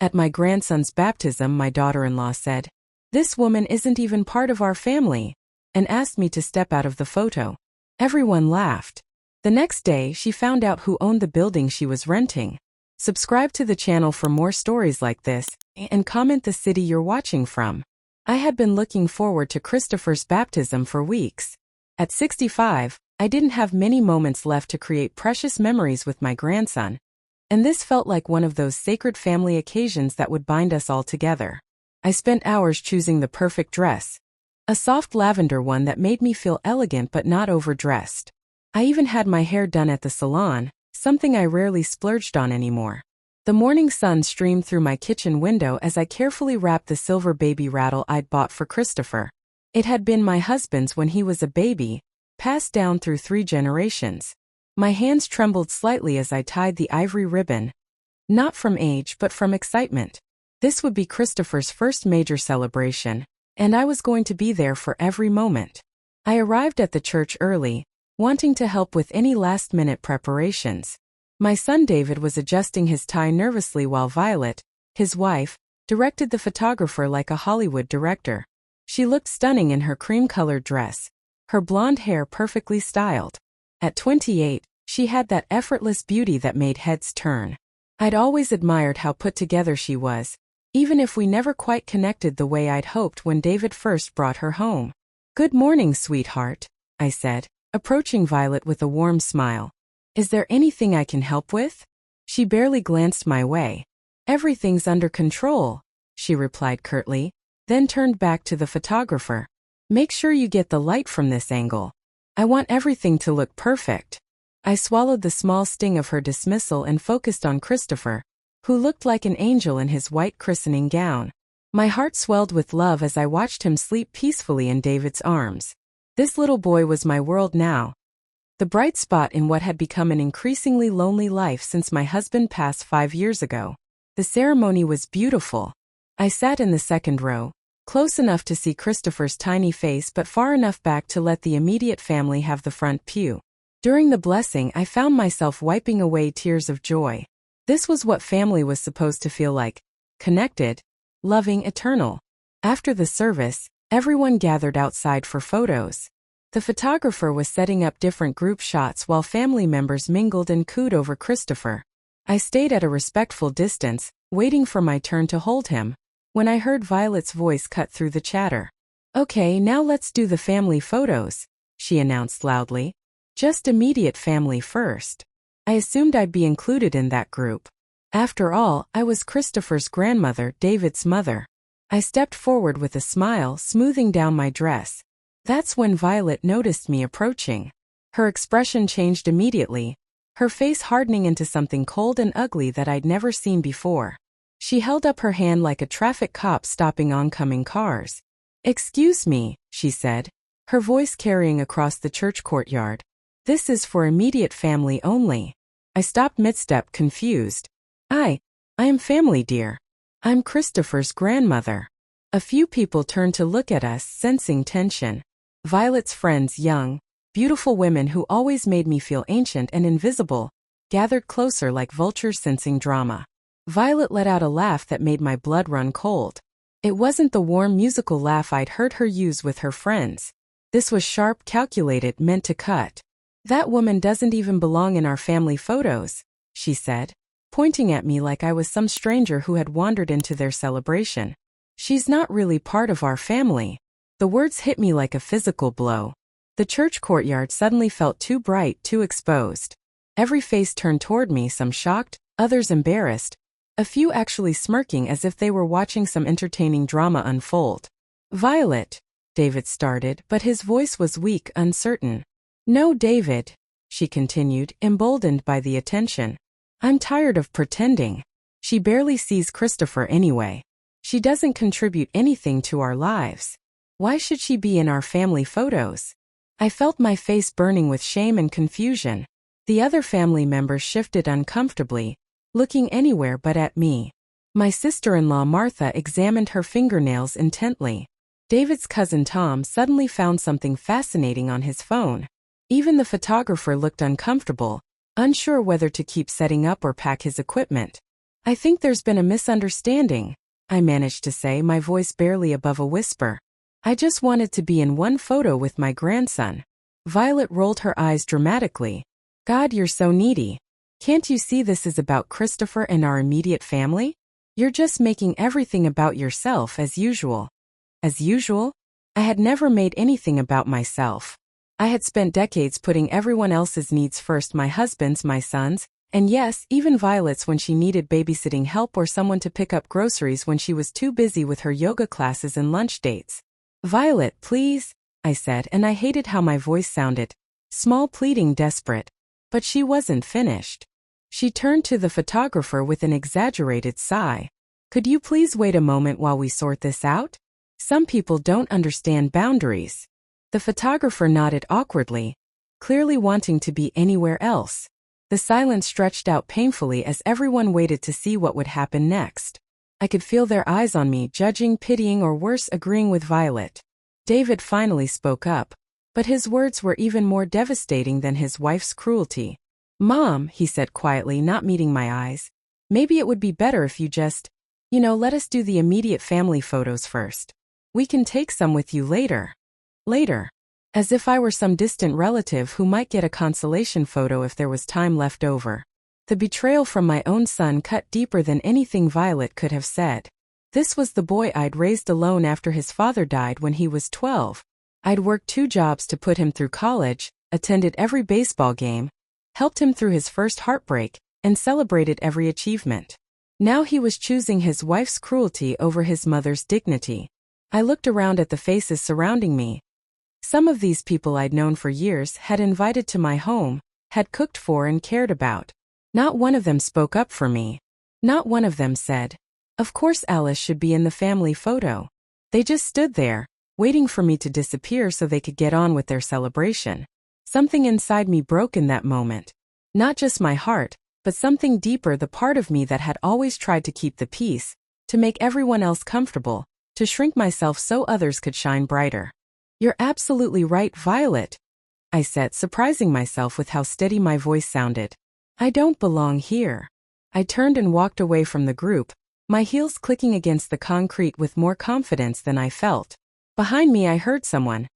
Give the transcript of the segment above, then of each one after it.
At my grandson's baptism, my daughter-in-law said, "This woman isn't even part of our family," and asked me to step out of the photo. Everyone laughed. The next day, she found out who owned the building she was renting. Subscribe to the channel for more stories like this, and comment the city you're watching from. I had been looking forward to Christopher's baptism for weeks. At 65, I didn't have many moments left to create precious memories with my grandson. And this felt like one of those sacred family occasions that would bind us all together. I spent hours choosing the perfect dress. A soft lavender one that made me feel elegant but not overdressed. I even had my hair done at the salon, something I rarely splurged on anymore. The morning sun streamed through my kitchen window as I carefully wrapped the silver baby rattle I'd bought for Christopher. It had been my husband's when he was a baby, passed down through 3 generations. My hands trembled slightly as I tied the ivory ribbon. Not from age but from excitement. This would be Christopher's first major celebration, and I was going to be there for every moment. I arrived at the church early, wanting to help with any last-minute preparations. My son David was adjusting his tie nervously while Violet, his wife, directed the photographer like a Hollywood director. She looked stunning in her cream-colored dress, her blonde hair perfectly styled. At 28, she had that effortless beauty that made heads turn. I'd always admired how put together she was, even if we never quite connected the way I'd hoped when David first brought her home. "Good morning, sweetheart," I said, approaching Violet with a warm smile. "Is there anything I can help with?" She barely glanced my way. "Everything's under control," she replied curtly, then turned back to the photographer. "Make sure you get the light from this angle. I want everything to look perfect." I swallowed the small sting of her dismissal and focused on Christopher, who looked like an angel in his white christening gown. My heart swelled with love as I watched him sleep peacefully in David's arms. This little boy was my world now, the bright spot in what had become an increasingly lonely life since my husband passed 5 years ago. The ceremony was beautiful. I sat in the second row, close enough to see Christopher's tiny face but far enough back to let the immediate family have the front pew. During the blessing, I found myself wiping away tears of joy. This was what family was supposed to feel like: connected, loving, eternal. After the service, everyone gathered outside for photos. The photographer was setting up different group shots while family members mingled and cooed over Christopher. I stayed at a respectful distance, waiting for my turn to hold him, when I heard Violet's voice cut through the chatter. "Okay, now let's do the family photos," she announced loudly. "Just immediate family first." I assumed I'd be included in that group. After all, I was Christopher's grandmother, David's mother. I stepped forward with a smile, smoothing down my dress. That's when Violet noticed me approaching. Her expression changed immediately, her face hardening into something cold and ugly that I'd never seen before. She held up her hand like a traffic cop stopping oncoming cars. "Excuse me," she said, her voice carrying across the church courtyard. "This is for immediate family only." I stopped mid-step, confused. I am family, dear. I'm Christopher's grandmother." A few people turned to look at us, sensing tension. Violet's friends, young, beautiful women who always made me feel ancient and invisible, gathered closer like vultures sensing drama. Violet let out a laugh that made my blood run cold. It wasn't the warm musical laugh I'd heard her use with her friends. This was sharp, calculated, meant to cut. "That woman doesn't even belong in our family photos," she said, pointing at me like I was some stranger who had wandered into their celebration. "She's not really part of our family." The words hit me like a physical blow. The church courtyard suddenly felt too bright, too exposed. Every face turned toward me, some shocked, others embarrassed, a few actually smirking as if they were watching some entertaining drama unfold. "Violet," David started, but his voice was weak, uncertain. "No, David," she continued, emboldened by the attention. "I'm tired of pretending. She barely sees Christopher anyway. She doesn't contribute anything to our lives. Why should she be in our family photos?" I felt my face burning with shame and confusion. The other family members shifted uncomfortably, looking anywhere but at me. My sister-in-law Martha examined her fingernails intently. David's cousin Tom suddenly found something fascinating on his phone. Even the photographer looked uncomfortable, unsure whether to keep setting up or pack his equipment. I think there's been a misunderstanding, I managed to say, my voice barely above a whisper. I just wanted to be in one photo with my grandson. Violet rolled her eyes dramatically. God, you're so needy. Can't you see this is about Christopher and our immediate family? You're just making everything about yourself as usual. As usual? I had never made anything about myself. I had spent decades putting everyone else's needs first, my husband's, my son's, and yes, even Violet's when she needed babysitting help or someone to pick up groceries when she was too busy with her yoga classes and lunch dates. Violet, please, I said, and I hated how my voice sounded. Small, pleading, desperate. But she wasn't finished. She turned to the photographer with an exaggerated sigh. Could you please wait a moment while we sort this out? Some people don't understand boundaries. The photographer nodded awkwardly, clearly wanting to be anywhere else. The silence stretched out painfully as everyone waited to see what would happen next. I could feel their eyes on me, judging, pitying, or worse, agreeing with Violet. David finally spoke up, but his words were even more devastating than his wife's cruelty. Mom, he said quietly, not meeting my eyes, maybe it would be better if you just, let us do the immediate family photos first. We can take some with you later. Later. As if I were some distant relative who might get a consolation photo if there was time left over. The betrayal from my own son cut deeper than anything Violet could have said. This was the boy I'd raised alone after his father died when he was 12. I'd worked 2 jobs to put him through college, attended every baseball game, helped him through his first heartbreak, and celebrated every achievement. Now he was choosing his wife's cruelty over his mother's dignity. I looked around at the faces surrounding me. Some of these people I'd known for years, had invited to my home, had cooked for and cared about. Not one of them spoke up for me. Not one of them said, "Of course Alice should be in the family photo." They just stood there, waiting for me to disappear so they could get on with their celebration. Something inside me broke in that moment. Not just my heart, but something deeper, the part of me that had always tried to keep the peace, to make everyone else comfortable, to shrink myself so others could shine brighter. You're absolutely right, Violet, I said, surprising myself with how steady my voice sounded. I don't belong here. I turned and walked away from the group, my heels clicking against the concrete with more confidence than I felt. Behind me I heard someone,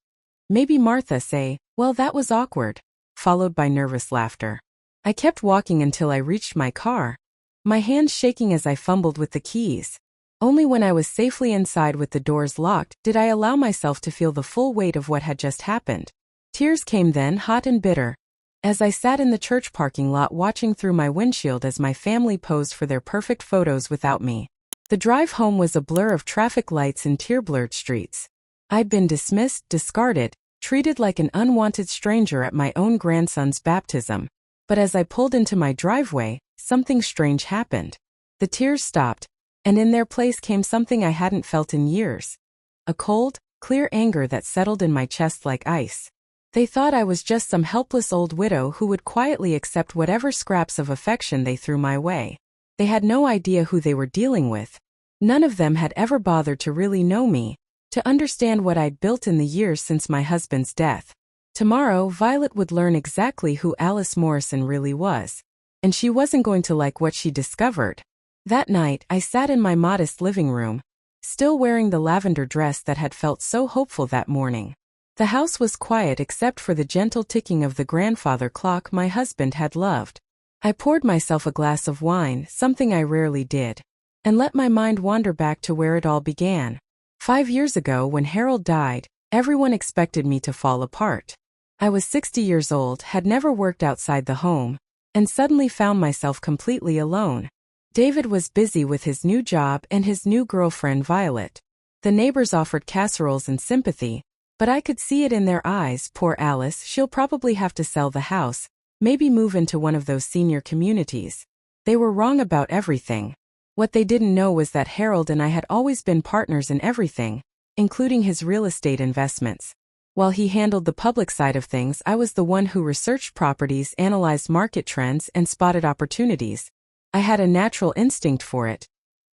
maybe Martha, say, "Well, that was awkward," followed by nervous laughter. I kept walking until I reached my car, my hands shaking as I fumbled with the keys. Only when I was safely inside with the doors locked did I allow myself to feel the full weight of what had just happened. Tears came then, hot and bitter, as I sat in the church parking lot watching through my windshield as my family posed for their perfect photos without me. The drive home was a blur of traffic lights and tear-blurred streets. I'd been dismissed, discarded, treated like an unwanted stranger at my own grandson's baptism. But as I pulled into my driveway, something strange happened. The tears stopped, and in their place came something I hadn't felt in years. A cold, clear anger that settled in my chest like ice. They thought I was just some helpless old widow who would quietly accept whatever scraps of affection they threw my way. They had no idea who they were dealing with. None of them had ever bothered to really know me, to understand what I'd built in the years since my husband's death. Tomorrow, Violet would learn exactly who Alice Morrison really was. And she wasn't going to like what she discovered. That night, I sat in my modest living room, still wearing the lavender dress that had felt so hopeful that morning. The house was quiet except for the gentle ticking of the grandfather clock my husband had loved. I poured myself a glass of wine, something I rarely did, and let my mind wander back to where it all began. 5 years ago, when Harold died, everyone expected me to fall apart. I was 60 years old, had never worked outside the home, and suddenly found myself completely alone. David was busy with his new job and his new girlfriend Violet. The neighbors offered casseroles and sympathy, but I could see it in their eyes. Poor Alice, she'll probably have to sell the house, maybe move into one of those senior communities. They were wrong about everything. What they didn't know was that Harold and I had always been partners in everything, including his real estate investments. While he handled the public side of things, I was the one who researched properties, analyzed market trends, and spotted opportunities. I had a natural instinct for it.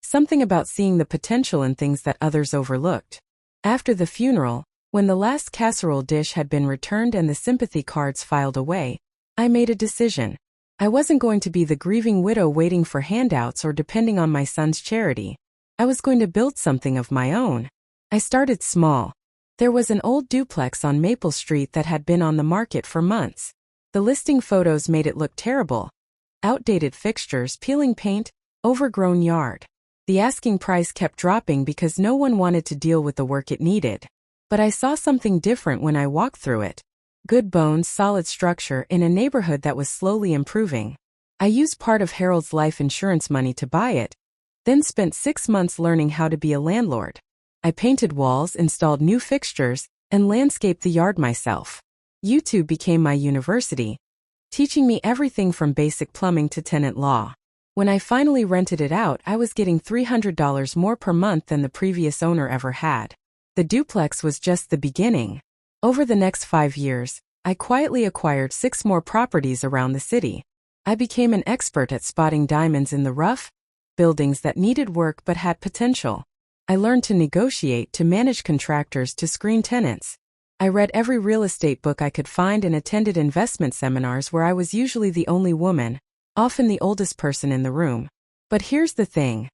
Something about seeing the potential in things that others overlooked. After the funeral, when the last casserole dish had been returned and the sympathy cards filed away, I made a decision. I wasn't going to be the grieving widow waiting for handouts or depending on my son's charity. I was going to build something of my own. I started small. There was an old duplex on Maple Street that had been on the market for months. The listing photos made it look terrible. Outdated fixtures, peeling paint, overgrown yard. The asking price kept dropping because no one wanted to deal with the work it needed. But I saw something different when I walked through it. Good bones, solid structure in a neighborhood that was slowly improving. I used part of Harold's life insurance money to buy it, then spent 6 months learning how to be a landlord. I painted walls, installed new fixtures, and landscaped the yard myself. YouTube became my university, teaching me everything from basic plumbing to tenant law. When I finally rented it out, I was getting $300 more per month than the previous owner ever had. The duplex was just the beginning. Over the next 5 years, I quietly acquired 6 more properties around the city. I became an expert at spotting diamonds in the rough, buildings that needed work but had potential. I learned to negotiate, to manage contractors, to screen tenants. I read every real estate book I could find and attended investment seminars where I was usually the only woman, often the oldest person in the room. But here's the thing.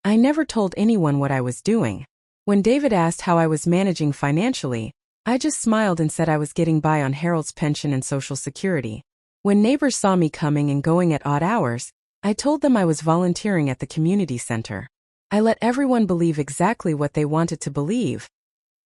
I never told anyone what I was doing. When David asked how I was managing financially, I just smiled and said I was getting by on Harold's pension and Social Security. When neighbors saw me coming and going at odd hours, I told them I was volunteering at the community center. I let everyone believe exactly what they wanted to believe,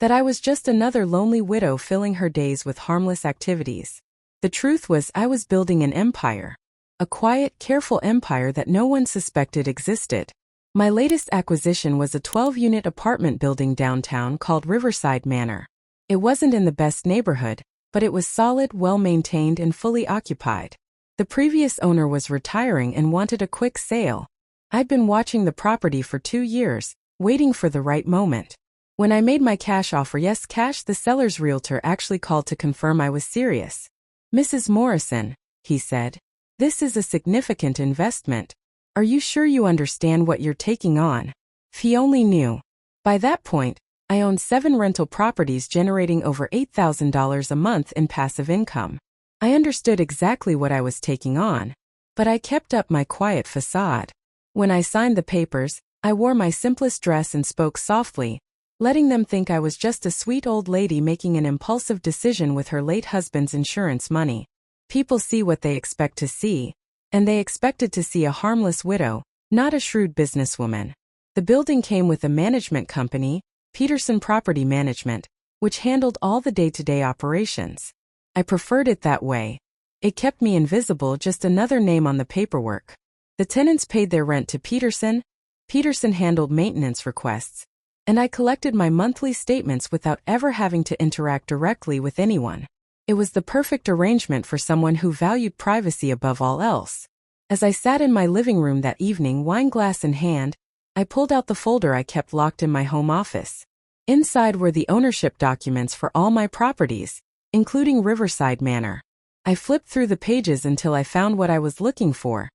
that I was just another lonely widow filling her days with harmless activities. The truth was I was building an empire. A quiet, careful empire that no one suspected existed. My latest acquisition was a 12-unit apartment building downtown called Riverside Manor. It wasn't in the best neighborhood, but it was solid, well-maintained, and fully occupied. The previous owner was retiring and wanted a quick sale. I'd been watching the property for 2 years, waiting for the right moment. When I made my cash offer, yes, cash, the seller's realtor actually called to confirm I was serious. "Mrs. Morrison," he said, "this is a significant investment. Are you sure you understand what you're taking on?" If he only knew. By that point, I owned 7 rental properties generating over $8,000 a month in passive income. I understood exactly what I was taking on, but I kept up my quiet facade. When I signed the papers, I wore my simplest dress and spoke softly, letting them think I was just a sweet old lady making an impulsive decision with her late husband's insurance money. People see what they expect to see, and they expected to see a harmless widow, not a shrewd businesswoman. The building came with a management company, Peterson Property Management, which handled all the day-to-day operations. I preferred it that way. It kept me invisible, just another name on the paperwork. The tenants paid their rent to Peterson. Peterson handled maintenance requests, and I collected my monthly statements without ever having to interact directly with anyone. It was the perfect arrangement for someone who valued privacy above all else. As I sat in my living room that evening, wine glass in hand, I pulled out the folder I kept locked in my home office. Inside were the ownership documents for all my properties, including Riverside Manor. I flipped through the pages until I found what I was looking for.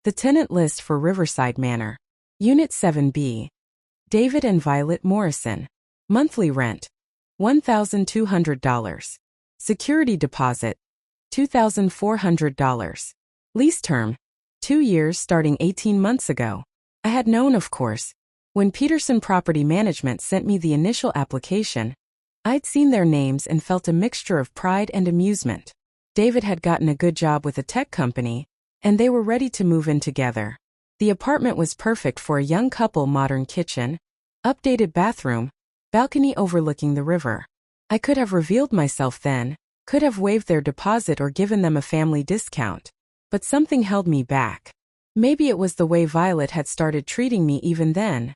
The tenant list for Riverside Manor. Unit 7B. David and Violet Morrison. Monthly rent, $1,200. Security deposit, $2,400. Lease term, 2 years starting 18 months ago. I had known, of course. When Peterson Property Management sent me the initial application, I'd seen their names and felt a mixture of pride and amusement. David had gotten a good job with a tech company, and they were ready to move in together. The apartment was perfect for a young couple, modern kitchen, updated bathroom, balcony overlooking the river. I could have revealed myself then, could have waived their deposit or given them a family discount. But something held me back. Maybe it was the way Violet had started treating me even then.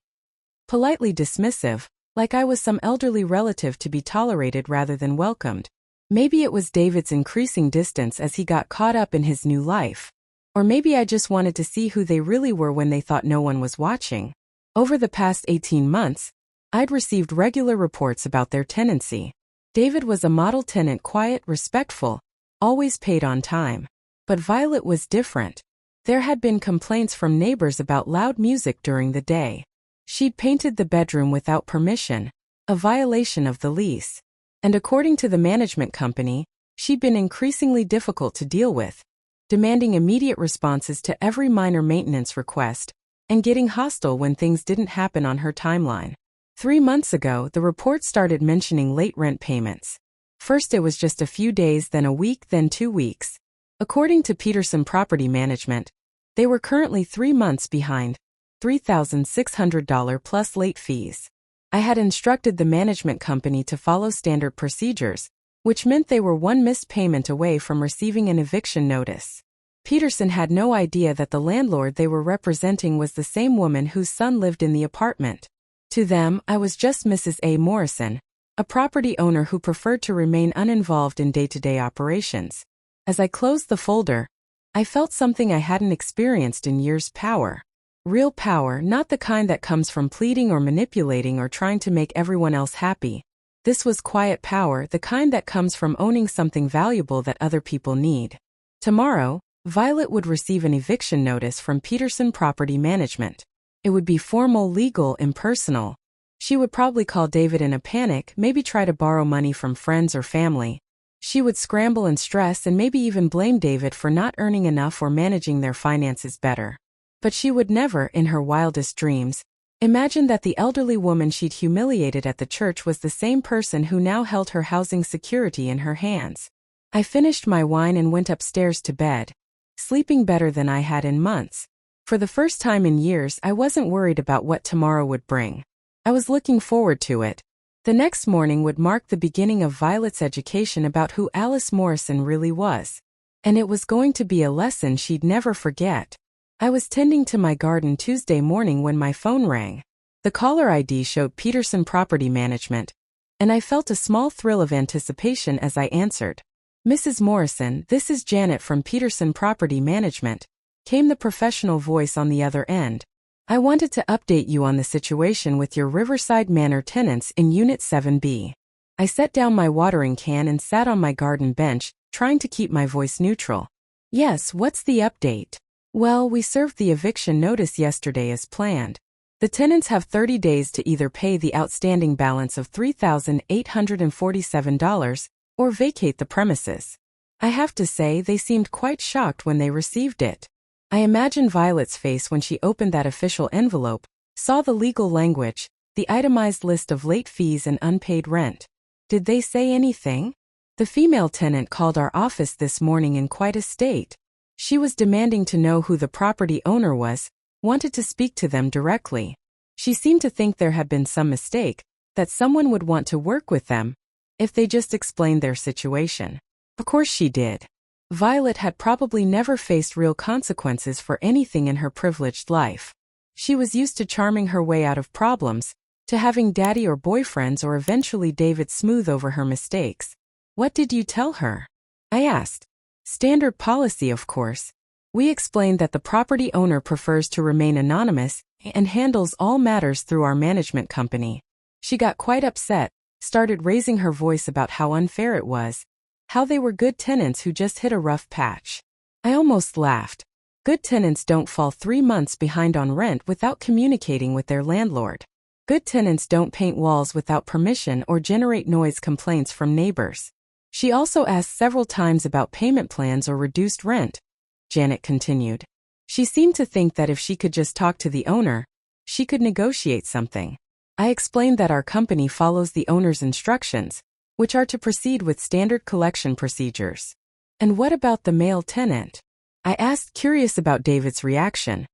Politely dismissive, like I was some elderly relative to be tolerated rather than welcomed. Maybe it was David's increasing distance as he got caught up in his new life. Or maybe I just wanted to see who they really were when they thought no one was watching. Over the past 18 months, I'd received regular reports about their tenancy. David was a model tenant, quiet, respectful, always paid on time. But Violet was different. There had been complaints from neighbors about loud music during the day. She'd painted the bedroom without permission, a violation of the lease. And according to the management company, she'd been increasingly difficult to deal with. demanding immediate responses to every minor maintenance request, and getting hostile when things didn't happen on her timeline. 3 months ago, the report started mentioning late rent payments. First it was just a few days, then a week, then 2 weeks. According to Peterson Property Management, they were currently 3 months behind, $3,600 plus late fees. I had instructed the management company to follow standard procedures, which meant they were one missed payment away from receiving an eviction notice. Peterson had no idea that the landlord they were representing was the same woman whose son lived in the apartment. To them, I was just Mrs. A. Morrison, a property owner who preferred to remain uninvolved in day-to-day operations. As I closed the folder, I felt something I hadn't experienced in years: power. Real power, not the kind that comes from pleading or manipulating or trying to make everyone else happy. This was quiet power, the kind that comes from owning something valuable that other people need. Tomorrow, Violet would receive an eviction notice from Peterson Property Management. It would be formal, legal, impersonal. She would probably call David in a panic, maybe try to borrow money from friends or family. She would scramble and stress and maybe even blame David for not earning enough or managing their finances better. But she would never, in her wildest dreams, imagine that the elderly woman she'd humiliated at the church was the same person who now held her housing security in her hands. I finished my wine and went upstairs to bed, sleeping better than I had in months. For the first time in years, I wasn't worried about what tomorrow would bring. I was looking forward to it. The next morning would mark the beginning of Violet's education about who Alice Morrison really was. And it was going to be a lesson she'd never forget. I was tending to my garden Tuesday morning when my phone rang. The caller ID showed Peterson Property Management, and I felt a small thrill of anticipation as I answered. "Mrs. Morrison, this is Janet from Peterson Property Management," came the professional voice on the other end. "I wanted to update you on the situation with your Riverside Manor tenants in Unit 7B. I set down my watering can and sat on my garden bench, trying to keep my voice neutral. "Yes, what's the update?" "Well, we served the eviction notice yesterday as planned. The tenants have 30 days to either pay the outstanding balance of $3,847 or vacate the premises." I have to say, they seemed quite shocked when they received it. I imagine Violet's face when she opened that official envelope, saw the legal language, the itemized list of late fees and unpaid rent. Did they say anything? The female tenant called our office this morning in quite a state. She was demanding to know who the property owner was, wanted to speak to them directly. She seemed to think there had been some mistake, that someone would want to work with them if they just explained their situation. Of course she did. Violet had probably never faced real consequences for anything in her privileged life. She was used to charming her way out of problems, to having daddy or boyfriends or eventually David smooth over her mistakes. "What did you tell her?" I asked. "Standard policy, of course. We explained that the property owner prefers to remain anonymous and handles all matters through our management company." She got quite upset, started raising her voice about how unfair it was, how they were good tenants who just hit a rough patch. I almost laughed. Good tenants don't fall 3 months behind on rent without communicating with their landlord. Good tenants don't paint walls without permission or generate noise complaints from neighbors. She also asked several times about payment plans or reduced rent, Janet continued. She seemed to think that if she could just talk to the owner, she could negotiate something. I explained that our company follows the owner's instructions, which are to proceed with standard collection procedures. "And what about the male tenant?" I asked, curious about David's reaction.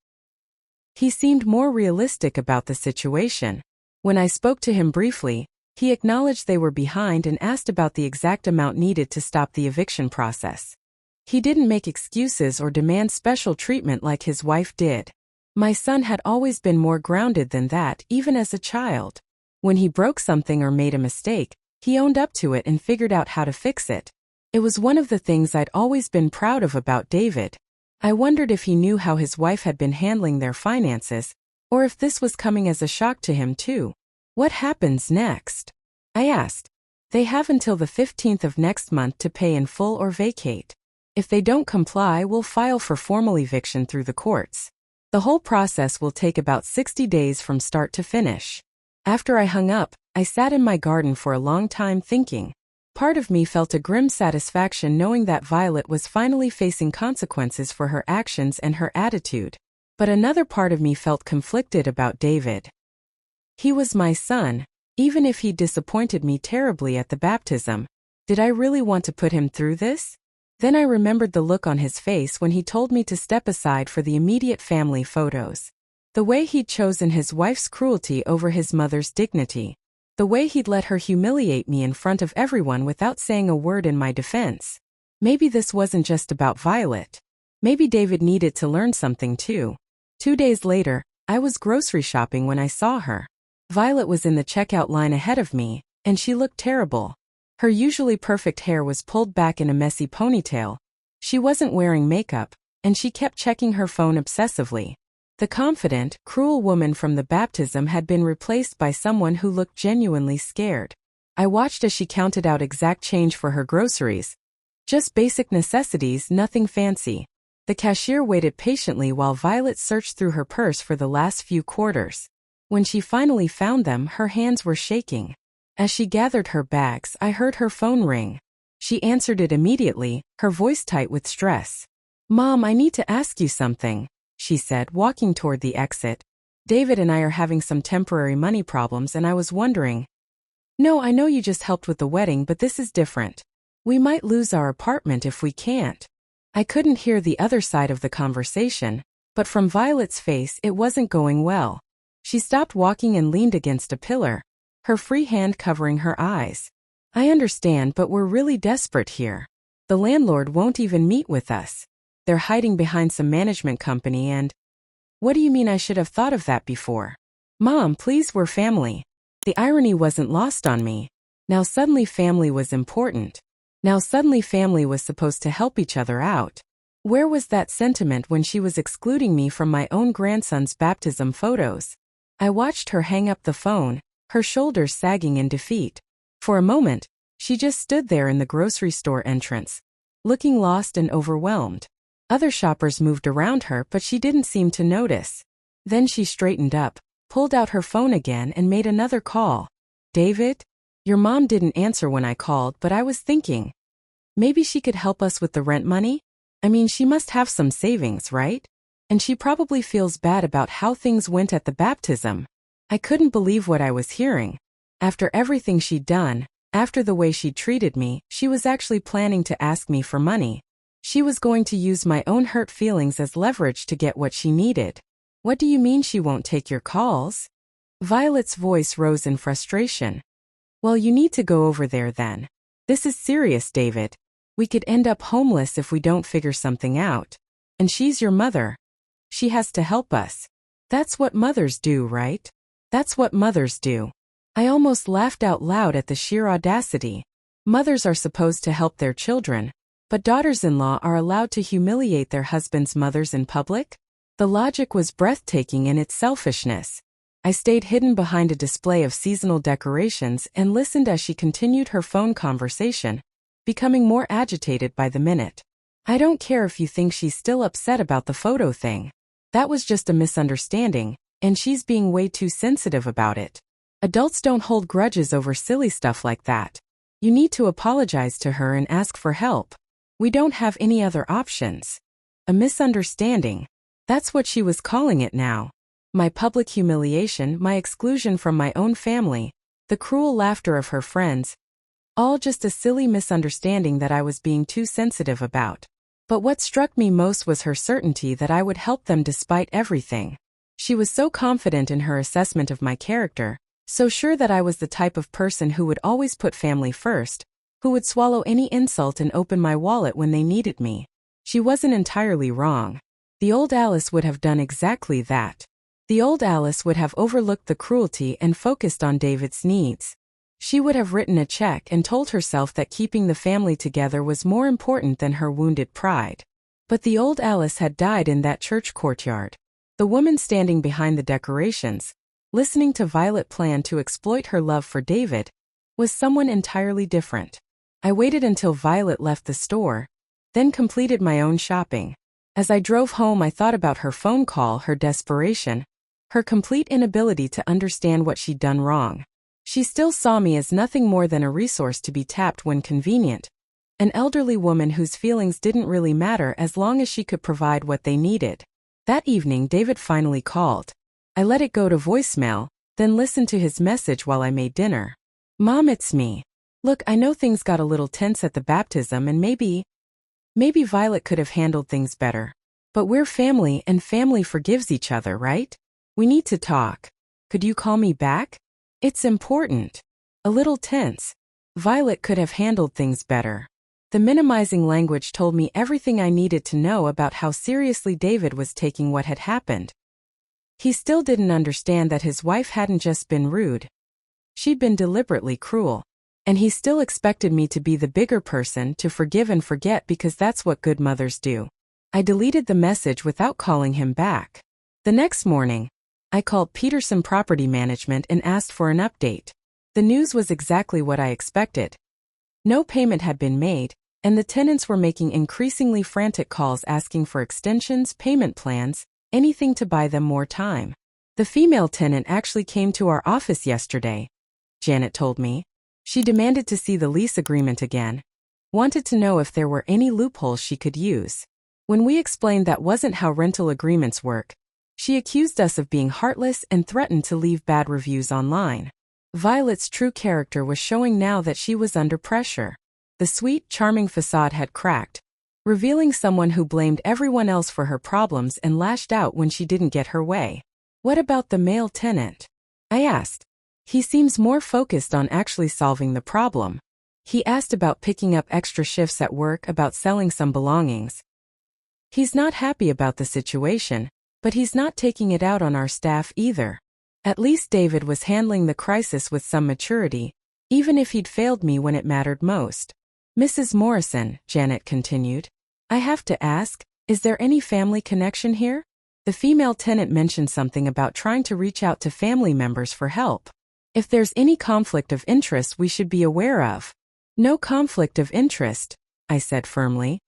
He seemed more realistic about the situation. When I spoke to him briefly, he acknowledged they were behind and asked about the exact amount needed to stop the eviction process. He didn't make excuses or demand special treatment like his wife did. My son had always been more grounded than that, even as a child. When he broke something or made a mistake, he owned up to it and figured out how to fix it. It was one of the things I'd always been proud of about David. I wondered if he knew how his wife had been handling their finances, or if this was coming as a shock to him too. "What happens next?" I asked. "They have until the 15th of next month to pay in full or vacate. If they don't comply, we'll file for formal eviction through the courts. The whole process will take about 60 days from start to finish." After I hung up, I sat in my garden for a long time thinking. Part of me felt a grim satisfaction knowing that Violet was finally facing consequences for her actions and her attitude. But another part of me felt conflicted about David. He was my son, even if he disappointed me terribly at the baptism. Did I really want to put him through this? Then I remembered the look on his face when he told me to step aside for the immediate family photos. The way he'd chosen his wife's cruelty over his mother's dignity. The way he'd let her humiliate me in front of everyone without saying a word in my defense. Maybe this wasn't just about Violet. Maybe David needed to learn something too. 2 days later, I was grocery shopping when I saw her. Violet was in the checkout line ahead of me, and she looked terrible. Her usually perfect hair was pulled back in a messy ponytail. She wasn't wearing makeup, and she kept checking her phone obsessively. The confident, cruel woman from the baptism had been replaced by someone who looked genuinely scared. I watched as she counted out exact change for her groceries. Just basic necessities, nothing fancy. The cashier waited patiently while Violet searched through her purse for the last few quarters. When she finally found them, her hands were shaking. As she gathered her bags, I heard her phone ring. She answered it immediately, her voice tight with stress. "Mom, I need to ask you something," she said, walking toward the exit. "David and I are having some temporary money problems and I was wondering." "No, I know you just helped with the wedding, but this is different. We might lose our apartment if we can't." I couldn't hear the other side of the conversation, but from Violet's face it wasn't going well. She stopped walking and leaned against a pillar, her free hand covering her eyes. "I understand, but we're really desperate here. The landlord won't even meet with us. They're hiding behind some management company and—" "What do you mean I should have thought of that before?" "Mom, please, we're family." The irony wasn't lost on me. Now suddenly family was important. Now suddenly family was supposed to help each other out. Where was that sentiment when she was excluding me from my own grandson's baptism photos? I watched her hang up the phone, her shoulders sagging in defeat. For a moment, she just stood there in the grocery store entrance, looking lost and overwhelmed. Other shoppers moved around her, but she didn't seem to notice. Then she straightened up, pulled out her phone again and made another call. "David? Your mom didn't answer when I called, but I was thinking, maybe she could help us with the rent money? I mean, she must have some savings, right? And she probably feels bad about how things went at the baptism." I couldn't believe what I was hearing. After everything she'd done, after the way she'd treated me, she was actually planning to ask me for money. She was going to use my own hurt feelings as leverage to get what she needed. "What do you mean she won't take your calls?" Violet's voice rose in frustration. "Well, you need to go over there then. This is serious, David. We could end up homeless if we don't figure something out. And she's your mother. She has to help us. That's what mothers do, right? That's what mothers do." I almost laughed out loud at the sheer audacity. Mothers are supposed to help their children, but daughters-in-law are allowed to humiliate their husbands' mothers in public? The logic was breathtaking in its selfishness. I stayed hidden behind a display of seasonal decorations and listened as she continued her phone conversation, becoming more agitated by the minute. "I don't care if you think she's still upset about the photo thing. That was just a misunderstanding, and she's being way too sensitive about it. Adults don't hold grudges over silly stuff like that. You need to apologize to her and ask for help. We don't have any other options." A misunderstanding. That's what she was calling it now. My public humiliation, my exclusion from my own family, the cruel laughter of her friends. All just a silly misunderstanding that I was being too sensitive about. But what struck me most was her certainty that I would help them despite everything. She was so confident in her assessment of my character, so sure that I was the type of person who would always put family first, who would swallow any insult and open my wallet when they needed me. She wasn't entirely wrong. The old Alice would have done exactly that. The old Alice would have overlooked the cruelty and focused on David's needs. She would have written a check and told herself that keeping the family together was more important than her wounded pride. But the old Alice had died in that church courtyard. The woman standing behind the decorations, listening to Violet plan to exploit her love for David, was someone entirely different. I waited until Violet left the store, then completed my own shopping. As I drove home, I thought about her phone call, her desperation, her complete inability to understand what she'd done wrong. She still saw me as nothing more than a resource to be tapped when convenient. An elderly woman whose feelings didn't really matter as long as she could provide what they needed. That evening, David finally called. I let it go to voicemail, then listened to his message while I made dinner. Mom, it's me. Look, I know things got a little tense at the baptism and maybe Violet could have handled things better. But we're family and family forgives each other, right? We need to talk. Could you call me back? It's important. A little tense. Violet could have handled things better. The minimizing language told me everything I needed to know about how seriously David was taking what had happened. He still didn't understand that his wife hadn't just been rude. She'd been deliberately cruel. And he still expected me to be the bigger person, to forgive and forget because that's what good mothers do. I deleted the message without calling him back. The next morning, I called Peterson Property Management and asked for an update. The news was exactly what I expected. No payment had been made, and the tenants were making increasingly frantic calls asking for extensions, payment plans, anything to buy them more time. The female tenant actually came to our office yesterday, Janet told me. She demanded to see the lease agreement again. Wanted to know if there were any loopholes she could use. When we explained that wasn't how rental agreements work, she accused us of being heartless and threatened to leave bad reviews online. Violet's true character was showing now that she was under pressure. The sweet, charming facade had cracked, revealing someone who blamed everyone else for her problems and lashed out when she didn't get her way. What about the male tenant? I asked. He seems more focused on actually solving the problem. He asked about picking up extra shifts at work, about selling some belongings. He's not happy about the situation, but he's not taking it out on our staff either. At least David was handling the crisis with some maturity, even if he'd failed me when it mattered most. Mrs. Morrison, Janet continued, I have to ask, is there any family connection here? The female tenant mentioned something about trying to reach out to family members for help. If there's any conflict of interest we should be aware of. No conflict of interest, I said firmly.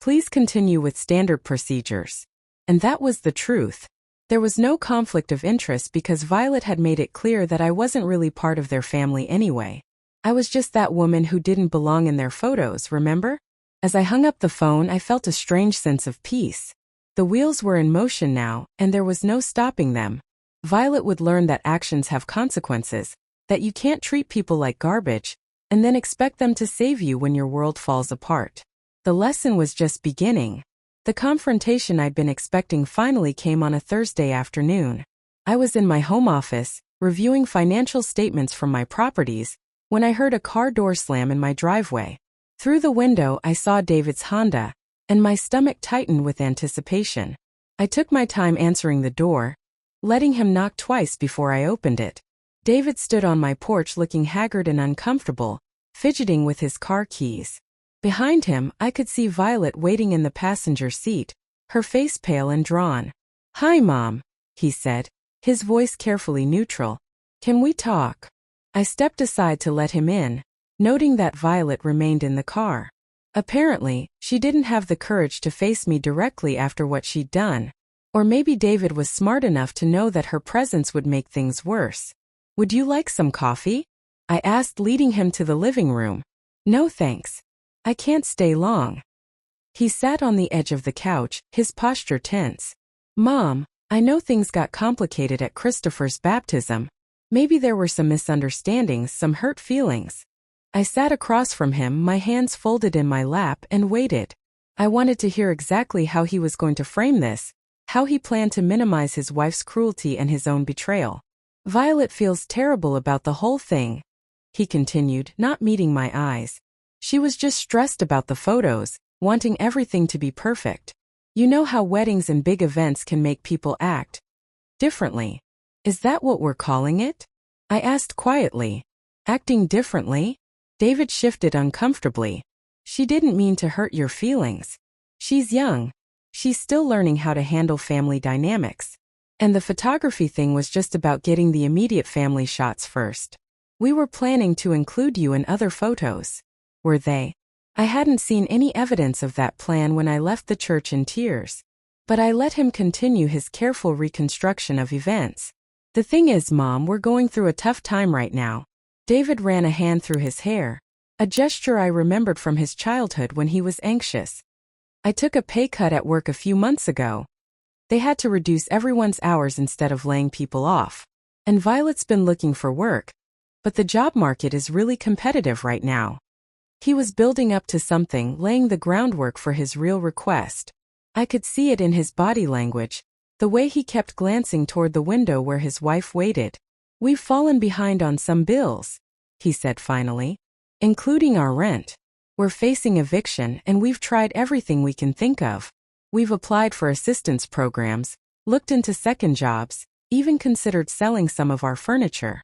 Please continue with standard procedures. And that was the truth. There was no conflict of interest because Violet had made it clear that I wasn't really part of their family anyway. I was just that woman who didn't belong in their photos, remember? As I hung up the phone, I felt a strange sense of peace. The wheels were in motion now, and there was no stopping them. Violet would learn that actions have consequences, that you can't treat people like garbage, and then expect them to save you when your world falls apart. The lesson was just beginning. The confrontation I'd been expecting finally came on a Thursday afternoon. I was in my home office, reviewing financial statements from my properties, when I heard a car door slam in my driveway. Through the window I saw David's Honda, and my stomach tightened with anticipation. I took my time answering the door, letting him knock twice before I opened it. David stood on my porch looking haggard and uncomfortable, fidgeting with his car keys. Behind him, I could see Violet waiting in the passenger seat, her face pale and drawn. Hi, Mom, he said, his voice carefully neutral. Can we talk? I stepped aside to let him in, noting that Violet remained in the car. Apparently, she didn't have the courage to face me directly after what she'd done. Or maybe David was smart enough to know that her presence would make things worse. Would you like some coffee? I asked, leading him to the living room. No thanks. I can't stay long. He sat on the edge of the couch, his posture tense. Mom, I know things got complicated at Christopher's baptism. Maybe there were some misunderstandings, some hurt feelings. I sat across from him, my hands folded in my lap, and waited. I wanted to hear exactly how he was going to frame this, how he planned to minimize his wife's cruelty and his own betrayal. Violet feels terrible about the whole thing, he continued, not meeting my eyes. She was just stressed about the photos, wanting everything to be perfect. You know how weddings and big events can make people act differently. Is that what we're calling it? I asked quietly. Acting differently? David shifted uncomfortably. She didn't mean to hurt your feelings. She's young. She's still learning how to handle family dynamics. And the photography thing was just about getting the immediate family shots first. We were planning to include you in other photos. Were they? I hadn't seen any evidence of that plan when I left the church in tears. But I let him continue his careful reconstruction of events. The thing is, Mom, we're going through a tough time right now. David ran a hand through his hair, a gesture I remembered from his childhood when he was anxious. I took a pay cut at work a few months ago. They had to reduce everyone's hours instead of laying people off. And Violet's been looking for work, but the job market is really competitive right now. He was building up to something, laying the groundwork for his real request. I could see it in his body language, the way he kept glancing toward the window where his wife waited. "We've fallen behind on some bills," he said finally, "including our rent. We're facing eviction and we've tried everything we can think of. We've applied for assistance programs, looked into second jobs, even considered selling some of our furniture."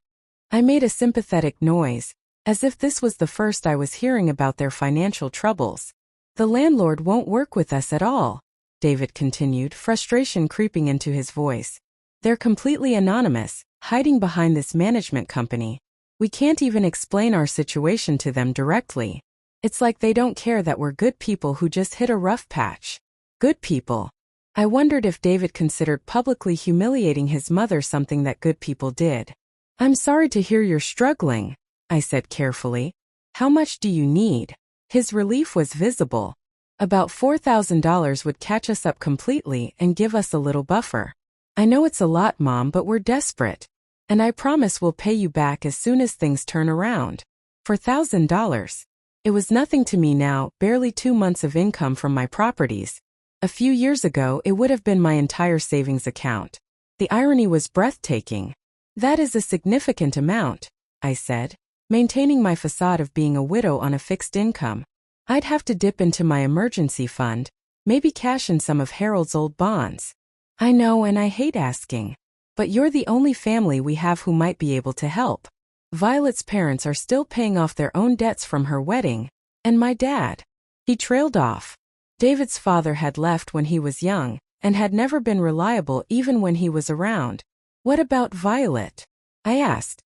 I made a sympathetic noise, as if this was the first I was hearing about their financial troubles. "The landlord won't work with us at all," David continued, frustration creeping into his voice. "They're completely anonymous, hiding behind this management company. We can't even explain our situation to them directly. It's like they don't care that we're good people who just hit a rough patch." Good people. I wondered if David considered publicly humiliating his mother something that good people did. "I'm sorry to hear you're struggling," I said carefully. "How much do you need?" His relief was visible. "About $4,000 would catch us up completely and give us a little buffer." "I know it's a lot, Mom, but we're desperate. And I promise we'll pay you back as soon as things turn around." $4,000. It was nothing to me now, barely 2 months of income from my properties. A few years ago, it would have been my entire savings account. The irony was breathtaking. "That is a significant amount," I said, maintaining my facade of being a widow on a fixed income. "I'd have to dip into my emergency fund, maybe cash in some of Harold's old bonds." "I know, and I hate asking. But you're the only family we have who might be able to help. Violet's parents are still paying off their own debts from her wedding, and my dad." He trailed off. David's father had left when he was young, and had never been reliable even when he was around. "What about Violet?" I asked.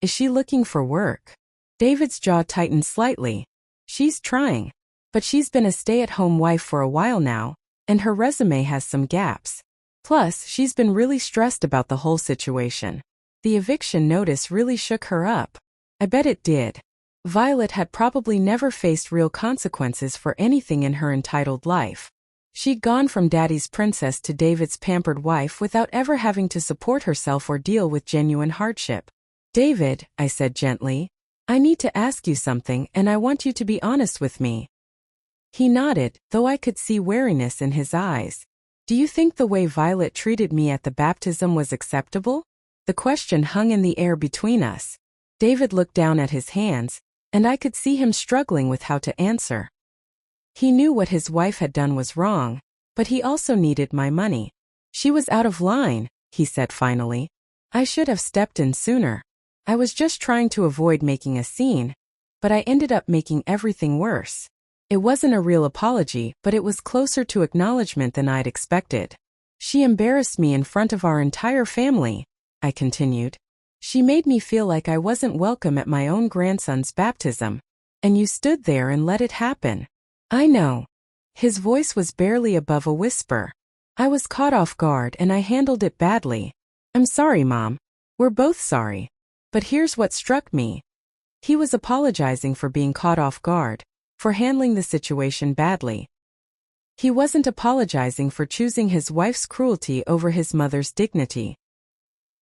"Is she looking for work?" David's jaw tightened slightly. "She's trying. But she's been a stay-at-home wife for a while now, and her resume has some gaps. Plus, she's been really stressed about the whole situation. The eviction notice really shook her up." I bet it did. Violet had probably never faced real consequences for anything in her entitled life. She'd gone from Daddy's princess to David's pampered wife without ever having to support herself or deal with genuine hardship. "David," I said gently, "I need to ask you something and I want you to be honest with me." He nodded, though I could see wariness in his eyes. "Do you think the way Violet treated me at the baptism was acceptable?" The question hung in the air between us. David looked down at his hands, and I could see him struggling with how to answer. He knew what his wife had done was wrong, but he also needed my money. "She was out of line," he said finally. "I should have stepped in sooner. I was just trying to avoid making a scene, but I ended up making everything worse." It wasn't a real apology, but it was closer to acknowledgement than I'd expected. "She embarrassed me in front of our entire family," I continued. "She made me feel like I wasn't welcome at my own grandson's baptism. And you stood there and let it happen." "I know." His voice was barely above a whisper. "I was caught off guard and I handled it badly. I'm sorry, Mom. We're both sorry. But here's what struck me. He was apologizing for being caught off guard, for handling the situation badly. He wasn't apologizing for choosing his wife's cruelty over his mother's dignity.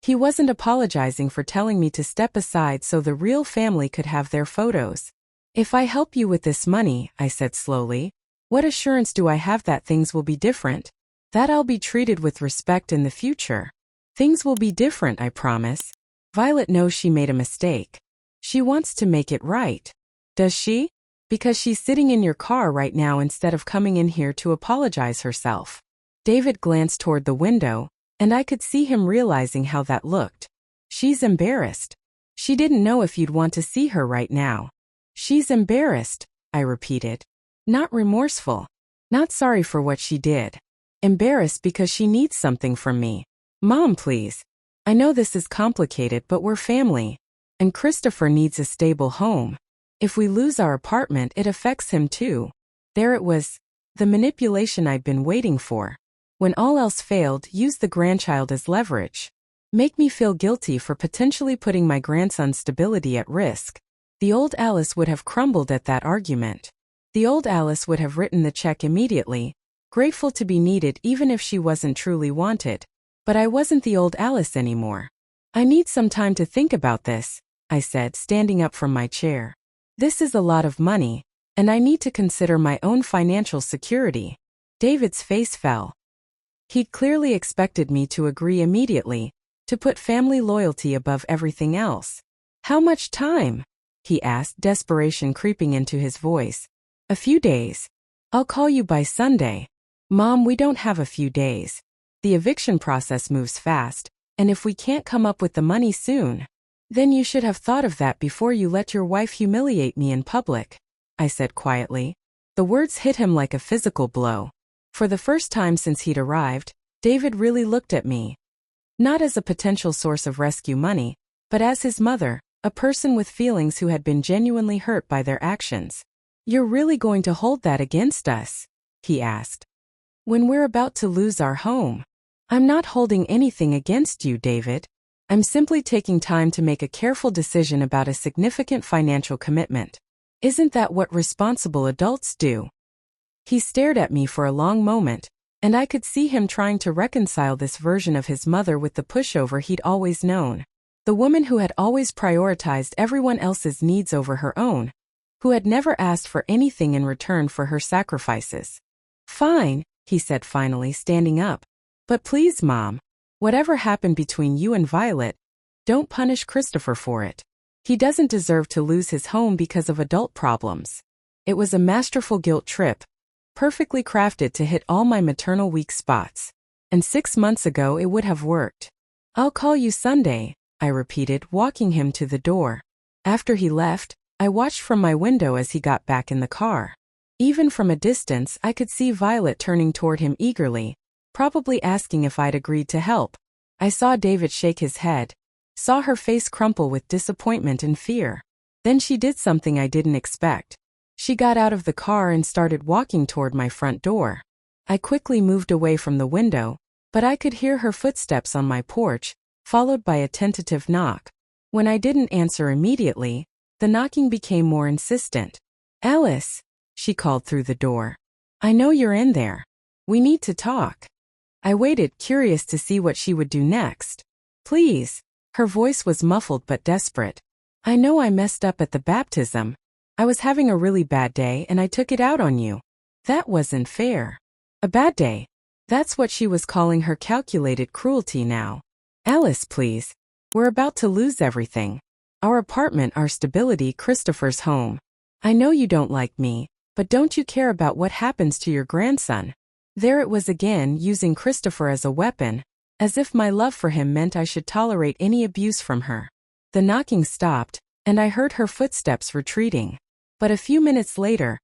He wasn't apologizing for telling me to step aside so the real family could have their photos. "If I help you with this money," I said slowly, "what assurance do I have that things will be different? That I'll be treated with respect in the future?" "Things will be different, I promise. Violet knows she made a mistake. She wants to make it right." "Does she?" "Because she's sitting in your car right now instead of coming in here to apologize herself." David glanced toward the window, and I could see him realizing how that looked. "She's embarrassed. She didn't know if you'd want to see her right now." "She's embarrassed," I repeated. "Not remorseful. Not sorry for what she did. Embarrassed because she needs something from me." "Mom, please. I know this is complicated, but we're family. And Christopher needs a stable home. If we lose our apartment, it affects him too." There it was, the manipulation I'd been waiting for. When all else failed, use the grandchild as leverage. make me feel guilty for potentially putting my grandson's stability at risk. The old Alice would have crumbled at that argument. The old Alice would have written the check immediately, grateful to be needed even if she wasn't truly wanted. But I wasn't the old Alice anymore. I need some time to think about this, I said, standing up from my chair. This is a lot of money, and I need to consider my own financial security. David's face fell. He'd clearly expected me to agree immediately, to put family loyalty above everything else. How much time? He asked, desperation creeping into his voice. A few days. I'll call you by Sunday. Mom, we don't have a few days. The eviction process moves fast, and if we can't come up with the money soon, then you should have thought of that before you let your wife humiliate me in public, I said quietly. The words hit him like a physical blow. For the first time since he'd arrived, David really looked at me. Not as a potential source of rescue money, but as his mother, a person with feelings who had been genuinely hurt by their actions. You're really going to hold that against us? He asked. When we're about to lose our home? I'm not holding anything against you, David. I'm simply taking time to make a careful decision about a significant financial commitment. Isn't that what responsible adults do? He stared at me for a long moment, and I could see him trying to reconcile this version of his mother with the pushover he'd always known. The woman who had always prioritized everyone else's needs over her own, who had never asked for anything in return for her sacrifices. Fine, he said finally, standing up. But please, Mom, whatever happened between you and Violet, don't punish Christopher for it. He doesn't deserve to lose his home because of adult problems. It was a masterful guilt trip, perfectly crafted to hit all my maternal weak spots. And 6 months ago it would have worked. I'll call you Sunday, I repeated, walking him to the door. After he left, I watched from my window as he got back in the car. Even from a distance, I could see Violet turning toward him eagerly, probably asking if I'd agreed to help. I saw David shake his head, saw her face crumple with disappointment and fear. Then she did something I didn't expect. She got out of the car and started walking toward my front door. I quickly moved away from the window, but I could hear her footsteps on my porch, followed by a tentative knock. When I didn't answer immediately, the knocking became more insistent. Alice, she called through the door. I know you're in there. We need to talk. I waited, curious to see what she would do next. Please. Her voice was muffled but desperate. I know I messed up at the baptism. I was having a really bad day and I took it out on you. That wasn't fair. A bad day. That's what she was calling her calculated cruelty now. Alice, please. We're about to lose everything. Our apartment, our stability, Christopher's home. I know you don't like me, but don't you care about what happens to your grandson? There it was again, using Christopher as a weapon, as if my love for him meant I should tolerate any abuse from her. The knocking stopped, and I heard her footsteps retreating. But a few minutes later,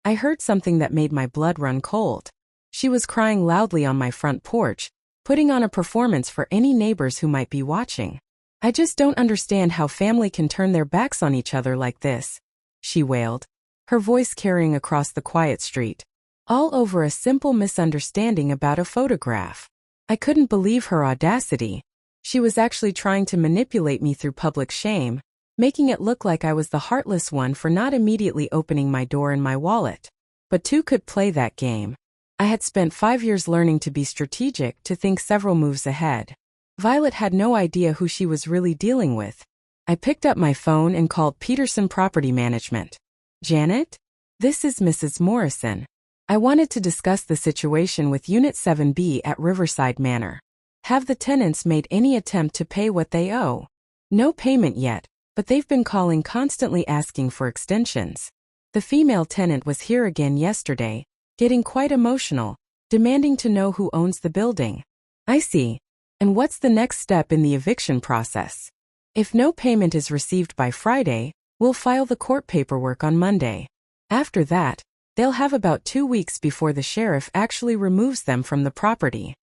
I heard something that made my blood run cold. She was crying loudly on my front porch, putting on a performance for any neighbors who might be watching. I just don't understand how family can turn their backs on each other like this, she wailed, her voice carrying across the quiet street. All over a simple misunderstanding about a photograph. I couldn't believe her audacity. She was actually trying to manipulate me through public shame, making it look like I was the heartless one for not immediately opening my door and my wallet. But two could play that game. I had spent 5 years learning to be strategic, to think several moves ahead. Violet had no idea who she was really dealing with. I picked up my phone and called Peterson Property Management. Janet? This is Mrs. Morrison. I wanted to discuss the situation with Unit 7B at Riverside Manor. Have the tenants made any attempt to pay what they owe? No payment yet, but they've been calling constantly asking for extensions. The female tenant was here again yesterday, getting quite emotional, demanding to know who owns the building. I see. And what's the next step in the eviction process? If no payment is received by Friday, we'll file the court paperwork on Monday. After that, they'll have about 2 weeks before the sheriff actually removes them from the property.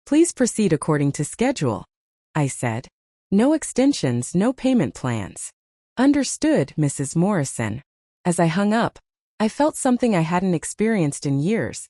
Please proceed according to schedule, I said. No extensions, no payment plans. Understood, Mrs. Morrison. As I hung up, I felt something I hadn't experienced in years.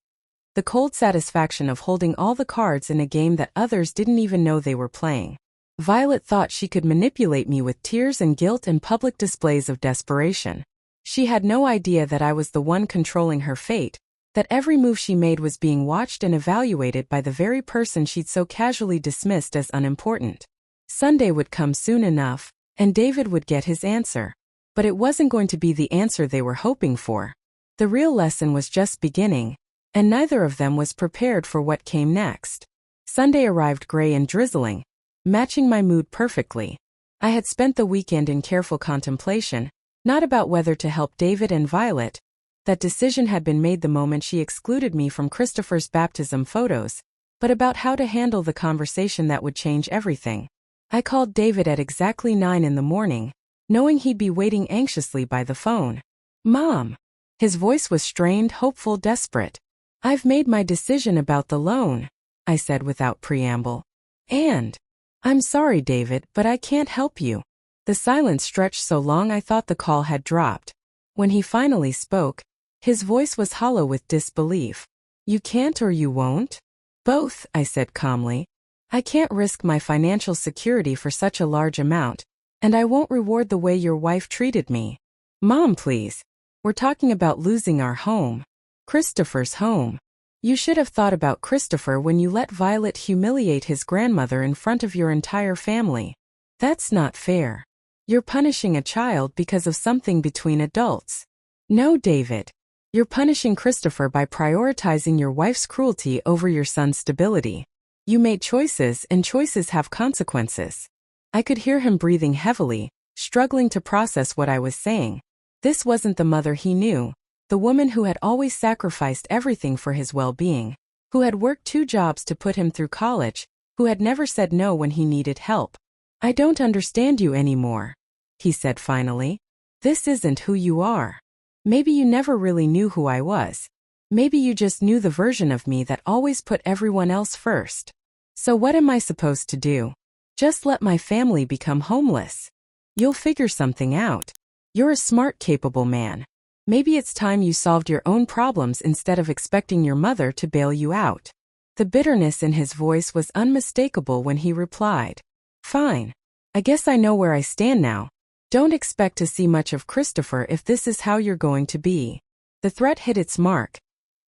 The cold satisfaction of holding all the cards in a game that others didn't even know they were playing. Violet thought she could manipulate me with tears and guilt and public displays of desperation. She had no idea that I was the one controlling her fate, that every move she made was being watched and evaluated by the very person she'd so casually dismissed as unimportant. Sunday would come soon enough, and David would get his answer. But it wasn't going to be the answer they were hoping for. The real lesson was just beginning, and neither of them was prepared for what came next. Sunday arrived gray and drizzling, matching my mood perfectly. I had spent the weekend in careful contemplation, not about whether to help David and Violet. That decision had been made the moment she excluded me from Christopher's baptism photos, but about how to handle the conversation that would change everything. I called David at exactly 9 in the morning, knowing he'd be waiting anxiously by the phone. "Mom." His voice was strained, hopeful, desperate. "I've made my decision about the loan," I said without preamble. "And I'm sorry, David, but I can't help you." The silence stretched so long I thought the call had dropped. When he finally spoke, his voice was hollow with disbelief. "You can't or you won't?" "Both," I said calmly. "I can't risk my financial security for such a large amount, and I won't reward the way your wife treated me." "Mom, please. We're talking about losing our home. Christopher's home. You should have thought about Christopher when you let Violet humiliate his grandmother in front of your entire family. That's not fair. You're punishing a child because of something between adults." "No, David. You're punishing Christopher by prioritizing your wife's cruelty over your son's stability. You made choices, and choices have consequences." I could hear him breathing heavily, struggling to process what I was saying. This wasn't the mother he knew, the woman who had always sacrificed everything for his well-being, who had worked 2 jobs to put him through college, who had never said no when he needed help. "I don't understand you anymore," he said finally. "This isn't who you are. Maybe you never really knew who I was. Maybe you just knew the version of me that always put everyone else first. So what am I supposed to do? Just let my family become homeless? You'll figure something out. You're a smart, capable man. Maybe it's time you solved your own problems instead of expecting your mother to bail you out." The bitterness in his voice was unmistakable when he replied, "Fine. I guess I know where I stand now. Don't expect to see much of Christopher if this is how you're going to be." The threat hit its mark.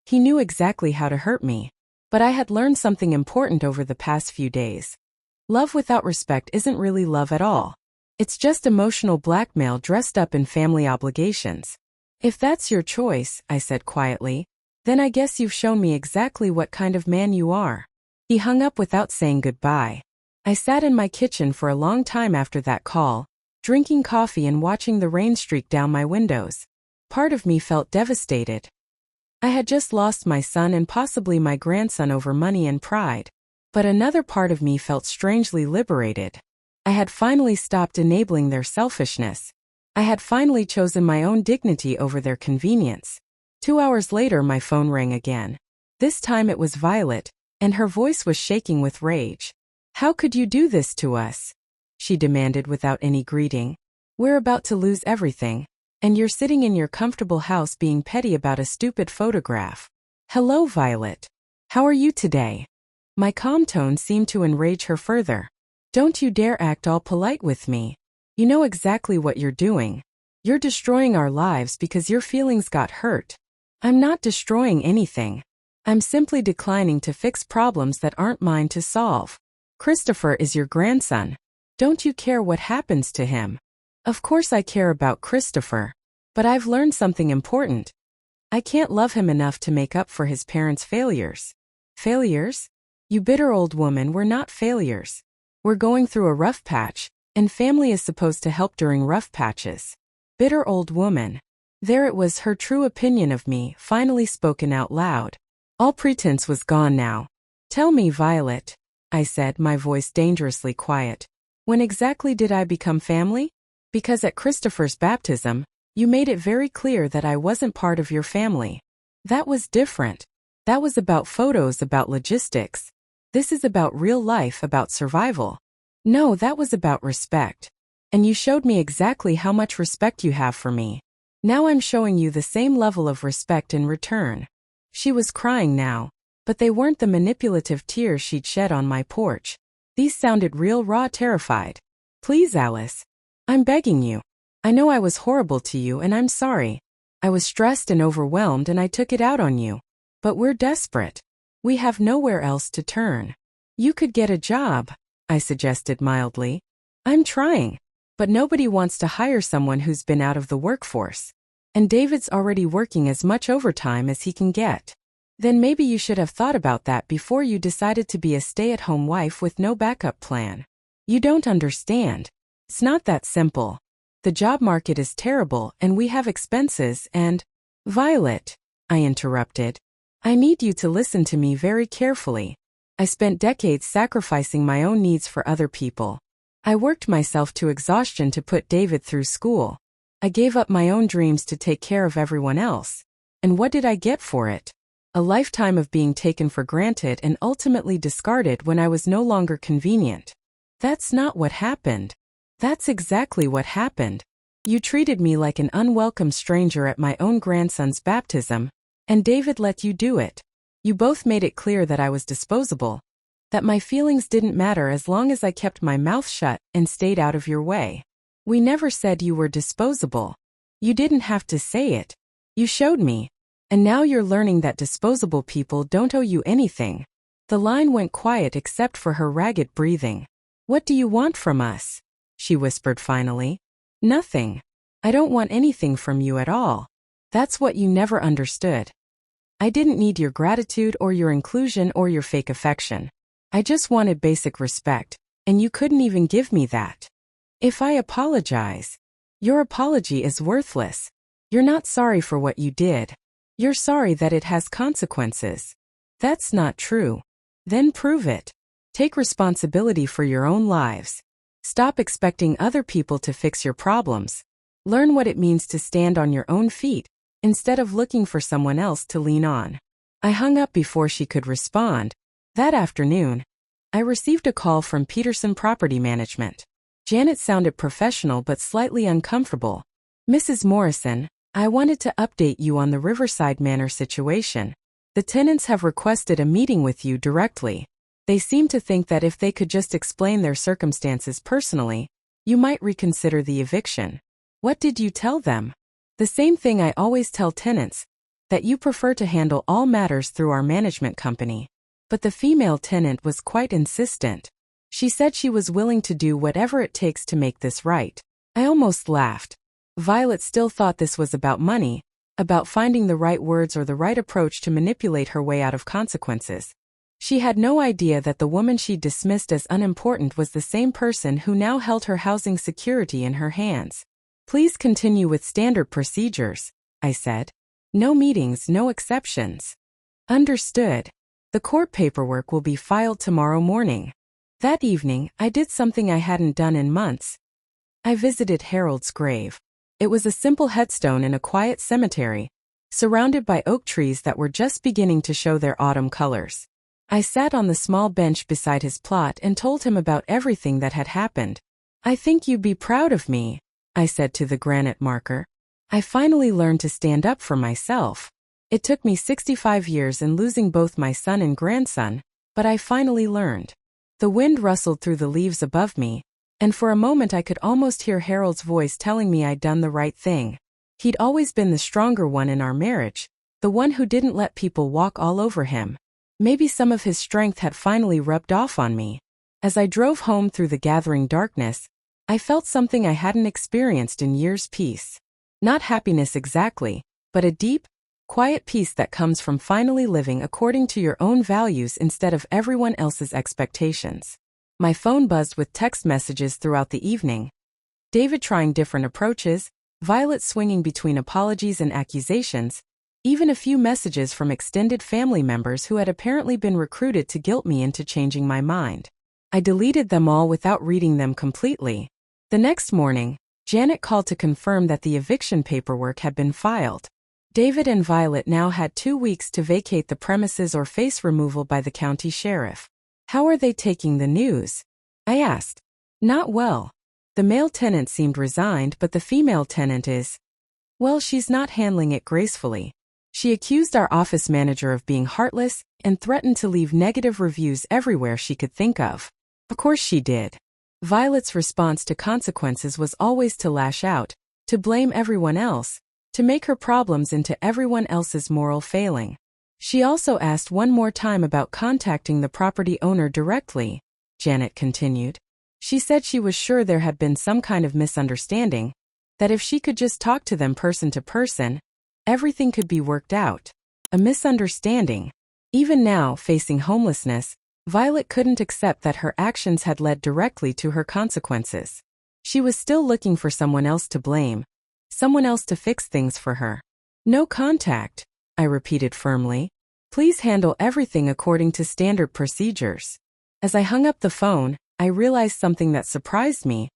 He knew exactly how to hurt me. But I had learned something important over the past few days. Love without respect isn't really love at all. It's just emotional blackmail dressed up in family obligations. "If that's your choice," I said quietly, "then I guess you've shown me exactly what kind of man you are." He hung up without saying goodbye. I sat in my kitchen for a long time after that call, drinking coffee and watching the rain streak down my windows. Part of me felt devastated. I had just lost my son and possibly my grandson over money and pride. But another part of me felt strangely liberated. I had finally stopped enabling their selfishness. I had finally chosen my own dignity over their convenience. 2 hours later, my phone rang again. This time it was Violet, and her voice was shaking with rage. "How could you do this to us?" she demanded without any greeting. "We're about to lose everything, and you're sitting in your comfortable house being petty about a stupid photograph." "Hello, Violet. How are you today?" My calm tone seemed to enrage her further. "Don't you dare act all polite with me. You know exactly what you're doing. You're destroying our lives because your feelings got hurt." "I'm not destroying anything. I'm simply declining to fix problems that aren't mine to solve. Christopher is your grandson. Don't you care what happens to him?" "Of course I care about Christopher. But I've learned something important. I can't love him enough to make up for his parents' failures." "Failures? You bitter old woman, we're not failures. We're going through a rough patch, and family is supposed to help during rough patches." Bitter old woman. There it was, her true opinion of me, finally spoken out loud. All pretense was gone now. "Tell me, Violet," I said, my voice dangerously quiet. "When exactly did I become family? Because at Christopher's baptism, you made it very clear that I wasn't part of your family. That was different. That was about photos, about logistics. This is about real life, about survival. No, that was about respect. And you showed me exactly how much respect you have for me. Now I'm showing you the same level of respect in return." She was crying now, but they weren't the manipulative tears she'd shed on my porch. These sounded real raw, terrified. Please, Alice. I'm begging you. I know I was horrible to you and I'm sorry. I was stressed and overwhelmed and I took it out on you. But we're desperate. We have nowhere else to turn. You could get a job, I suggested mildly. I'm trying. But nobody wants to hire someone who's been out of the workforce. And David's already working as much overtime as he can get. Then maybe you should have thought about that before you decided to be a stay-at-home wife with no backup plan. You don't understand. It's not that simple. The job market is terrible and we have expenses and… Violet, I interrupted. I need you to listen to me very carefully. I spent decades sacrificing my own needs for other people. I worked myself to exhaustion to put David through school. I gave up my own dreams to take care of everyone else. And what did I get for it? A lifetime of being taken for granted and ultimately discarded when I was no longer convenient. That's not what happened. That's exactly what happened. You treated me like an unwelcome stranger at my own grandson's baptism, and David let you do it. You both made it clear that I was disposable, that my feelings didn't matter as long as I kept my mouth shut and stayed out of your way. We never said you were disposable. You didn't have to say it. You showed me. And now you're learning that disposable people don't owe you anything. The line went quiet except for her ragged breathing. What do you want from us? She whispered finally. Nothing. I don't want anything from you at all. That's what you never understood. I didn't need your gratitude or your inclusion or your fake affection. I just wanted basic respect, and you couldn't even give me that. If I apologize, your apology is worthless. You're not sorry for what you did. You're sorry that it has consequences. That's not true. Then prove it. Take responsibility for your own lives. Stop expecting other people to fix your problems. Learn what it means to stand on your own feet, instead of looking for someone else to lean on. I hung up before she could respond. That afternoon, I received a call from Peterson Property Management. Janet sounded professional but slightly uncomfortable. Mrs. Morrison, I wanted to update you on the Riverside Manor situation. The tenants have requested a meeting with you directly. They seem to think that if they could just explain their circumstances personally, you might reconsider the eviction. What did you tell them? The same thing I always tell tenants, that you prefer to handle all matters through our management company. But the female tenant was quite insistent. She said she was willing to do whatever it takes to make this right. I almost laughed. Violet still thought this was about money, about finding the right words or the right approach to manipulate her way out of consequences. She had no idea that the woman she dismissed as unimportant was the same person who now held her housing security in her hands. Please continue with standard procedures, I said. No meetings, no exceptions. Understood. The court paperwork will be filed tomorrow morning. That evening, I did something I hadn't done in months. I visited Harold's grave. It was a simple headstone in a quiet cemetery, surrounded by oak trees that were just beginning to show their autumn colors. I sat on the small bench beside his plot and told him about everything that had happened. I think you'd be proud of me, I said to the granite marker. I finally learned to stand up for myself. It took me 65 years and losing both my son and grandson, but I finally learned. The wind rustled through the leaves above me, and for a moment I could almost hear Harold's voice telling me I'd done the right thing. He'd always been the stronger one in our marriage, the one who didn't let people walk all over him. Maybe some of his strength had finally rubbed off on me. As I drove home through the gathering darkness, I felt something I hadn't experienced in years: peace. Not happiness exactly, but a deep, quiet peace that comes from finally living according to your own values instead of everyone else's expectations. My phone buzzed with text messages throughout the evening. David trying different approaches, Violet swinging between apologies and accusations, even a few messages from extended family members who had apparently been recruited to guilt me into changing my mind. I deleted them all without reading them completely. The next morning, Janet called to confirm that the eviction paperwork had been filed. David and Violet now had 2 weeks to vacate the premises or face removal by the county sheriff. How are they taking the news? I asked. Not well. The male tenant seemed resigned, but the female tenant is… well, she's not handling it gracefully. She accused our office manager of being heartless and threatened to leave negative reviews everywhere she could think of. Of course she did. Violet's response to consequences was always to lash out, to blame everyone else, to make her problems into everyone else's moral failing. She also asked one more time about contacting the property owner directly, Janet continued. She said she was sure there had been some kind of misunderstanding, that if she could just talk to them person to person, everything could be worked out. A misunderstanding. Even now, facing homelessness, Violet couldn't accept that her actions had led directly to her consequences. She was still looking for someone else to blame, someone else to fix things for her. No contact, I repeated firmly. Please handle everything according to standard procedures. As I hung up the phone, I realized something that surprised me.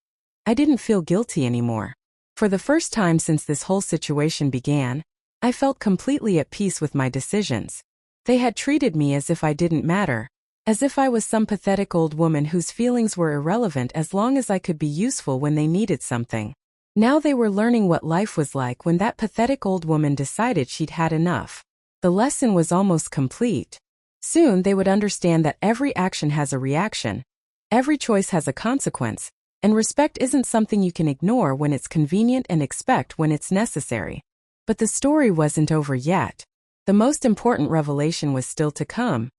I didn't feel guilty anymore. For the first time since this whole situation began, I felt completely at peace with my decisions. They had treated me as if I didn't matter, as if I was some pathetic old woman whose feelings were irrelevant as long as I could be useful when they needed something. Now they were learning what life was like when that pathetic old woman decided she'd had enough. The lesson was almost complete. Soon they would understand that every action has a reaction, every choice has a consequence, and respect isn't something you can ignore when it's convenient and expect when it's necessary. But the story wasn't over yet. The most important revelation was still to come.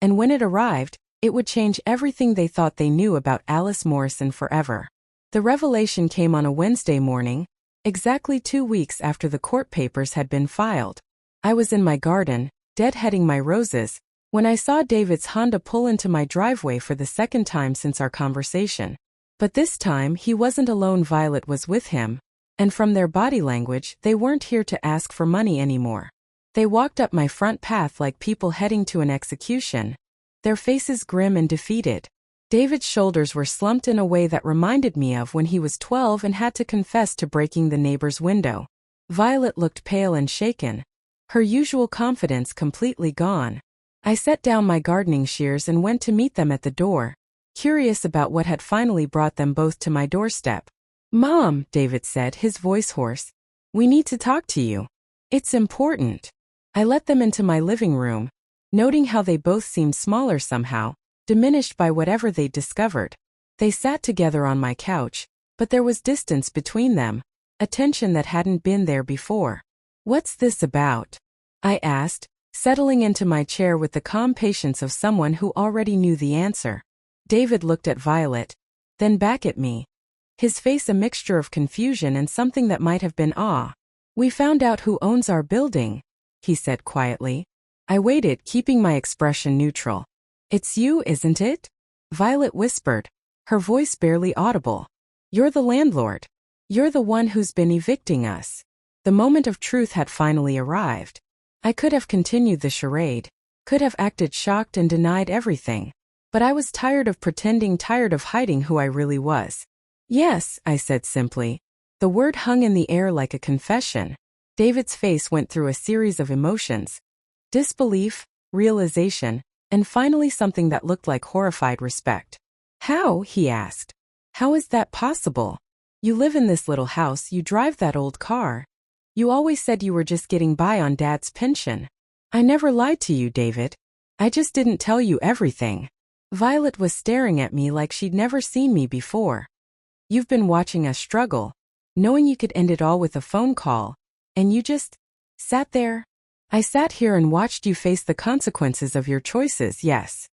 And when it arrived, it would change everything they thought they knew about Alice Morrison forever. The revelation came on a Wednesday morning, exactly 2 weeks after the court papers had been filed. I was in my garden, deadheading my roses, when I saw David's Honda pull into my driveway for the second time since our conversation. But this time he wasn't alone. Violet was with him, and from their body language, they weren't here to ask for money anymore. They walked up my front path like people heading to an execution, their faces grim and defeated. David's shoulders were slumped in a way that reminded me of when he was 12 and had to confess to breaking the neighbor's window. Violet looked pale and shaken, her usual confidence completely gone. I set down my gardening shears and went to meet them at the door, curious about what had finally brought them both to my doorstep. "Mom," David said, his voice hoarse, "we need to talk to you. It's important." I let them into my living room, noting how they both seemed smaller somehow, diminished by whatever they'd discovered. They sat together on my couch, but there was distance between them, a tension that hadn't been there before. "What's this about?" I asked, settling into my chair with the calm patience of someone who already knew the answer. David looked at Violet, then back at me, his face a mixture of confusion and something that might have been awe. "We found out who owns our building," he said quietly. I waited, keeping my expression neutral. "It's you, isn't it?" Violet whispered, her voice barely audible. "You're the landlord. You're the one who's been evicting us." The moment of truth had finally arrived. I could have continued the charade, could have acted shocked and denied everything. But I was tired of pretending, tired of hiding who I really was. "Yes," I said simply. The word hung in the air like a confession. David's face went through a series of emotions. Disbelief, realization, and finally something that looked like horrified respect. "How?" he asked. "How is that possible? You live in this little house, you drive that old car. You always said you were just getting by on Dad's pension." "I never lied to you, David. I just didn't tell you everything." Violet was staring at me like she'd never seen me before. "You've been watching us struggle, knowing you could end it all with a phone call, and you just sat there?" "I sat here and watched you face the consequences of your choices, yes.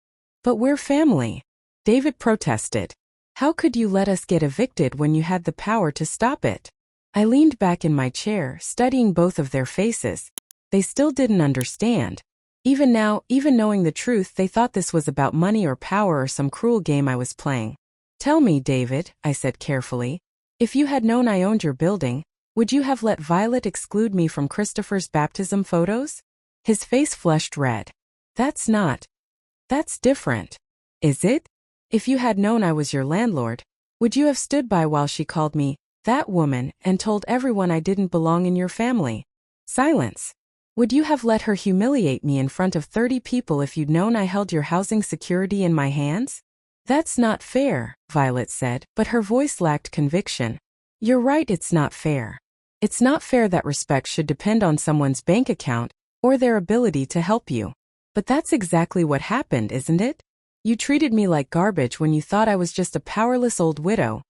But we're family," David protested. "How could you let us get evicted when you had the power to stop it?" I leaned back in my chair, studying both of their faces. They still didn't understand. Even now, even knowing the truth, they thought this was about money or power or some cruel game I was playing. "Tell me, David," I said carefully, "if you had known I owned your building, would you have let Violet exclude me from Christopher's baptism photos?" His face flushed red. That's different. Is it? If you had known I was your landlord, would you have stood by while she called me that woman and told everyone I didn't belong in your family?" Silence. "Would you have let her humiliate me in front of 30 people if you'd known I held your housing security in my hands?" "That's not fair," Violet said, but her voice lacked conviction. "You're right, it's not fair. It's not fair that respect should depend on someone's bank account or their ability to help you. But that's exactly what happened, isn't it? You treated me like garbage when you thought I was just a powerless old widow.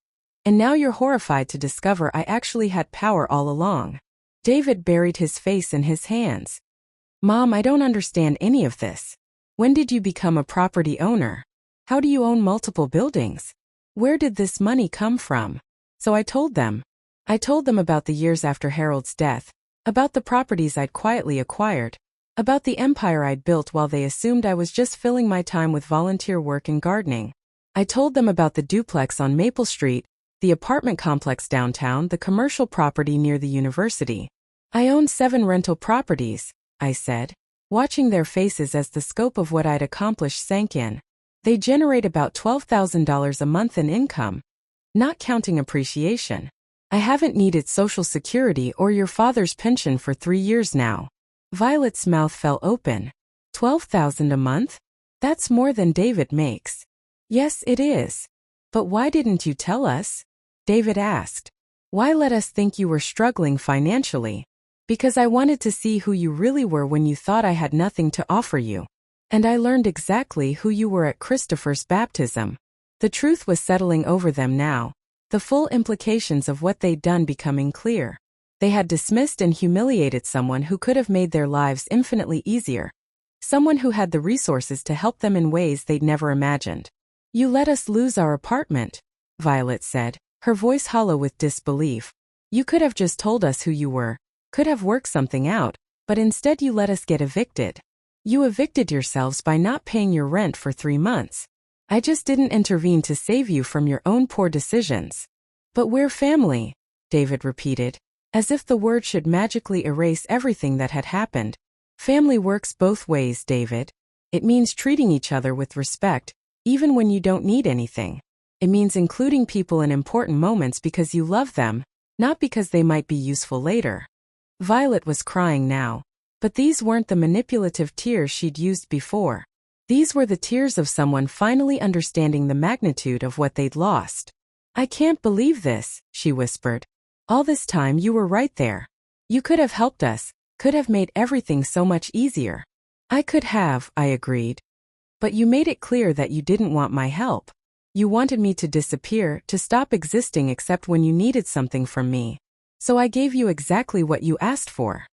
And now you're horrified to discover I actually had power all along." David buried his face in his hands. "Mom, I don't understand any of this. When did you become a property owner? How do you own multiple buildings? Where did this money come from?" So I told them. I told them about the years after Harold's death, about the properties I'd quietly acquired, about the empire I'd built while they assumed I was just filling my time with volunteer work and gardening. I told them about the duplex on Maple Street, the apartment complex downtown, the commercial property near the university. "I own 7 rental properties," I said, watching their faces as the scope of what I'd accomplished sank in. "They generate about $12,000 a month in income, not counting appreciation. I haven't needed Social Security or your father's pension for 3 years now." Violet's mouth fell open. $12,000 a month? That's more than David makes. "Yes, it is. But why didn't you tell us?" David asked. "Why let us think you were struggling financially?" "Because I wanted to see who you really were when you thought I had nothing to offer you. And I learned exactly who you were at Christopher's baptism." The truth was settling over them now, the full implications of what they'd done becoming clear. They had dismissed and humiliated someone who could have made their lives infinitely easier, someone who had the resources to help them in ways they'd never imagined. "You let us lose our apartment," Violet said, her voice hollow with disbelief. "You could have just told us who you were, could have worked something out, but instead you let us get evicted. You evicted yourselves by not paying your rent for 3 months. I just didn't intervene to save you from your own poor decisions." "But we're family," David repeated, as if the word should magically erase everything that had happened. "Family works both ways, David. It means treating each other with respect, even when you don't need anything. It means including people in important moments because you love them, not because they might be useful later." Violet was crying now, but these weren't the manipulative tears she'd used before. These were the tears of someone finally understanding the magnitude of what they'd lost. "I can't believe this," she whispered. "All this time you were right there. You could have helped us, could have made everything so much easier." "I could have," I agreed. "But you made it clear that you didn't want my help. You wanted me to disappear, to stop existing except when you needed something from me. So I gave you exactly what you asked for."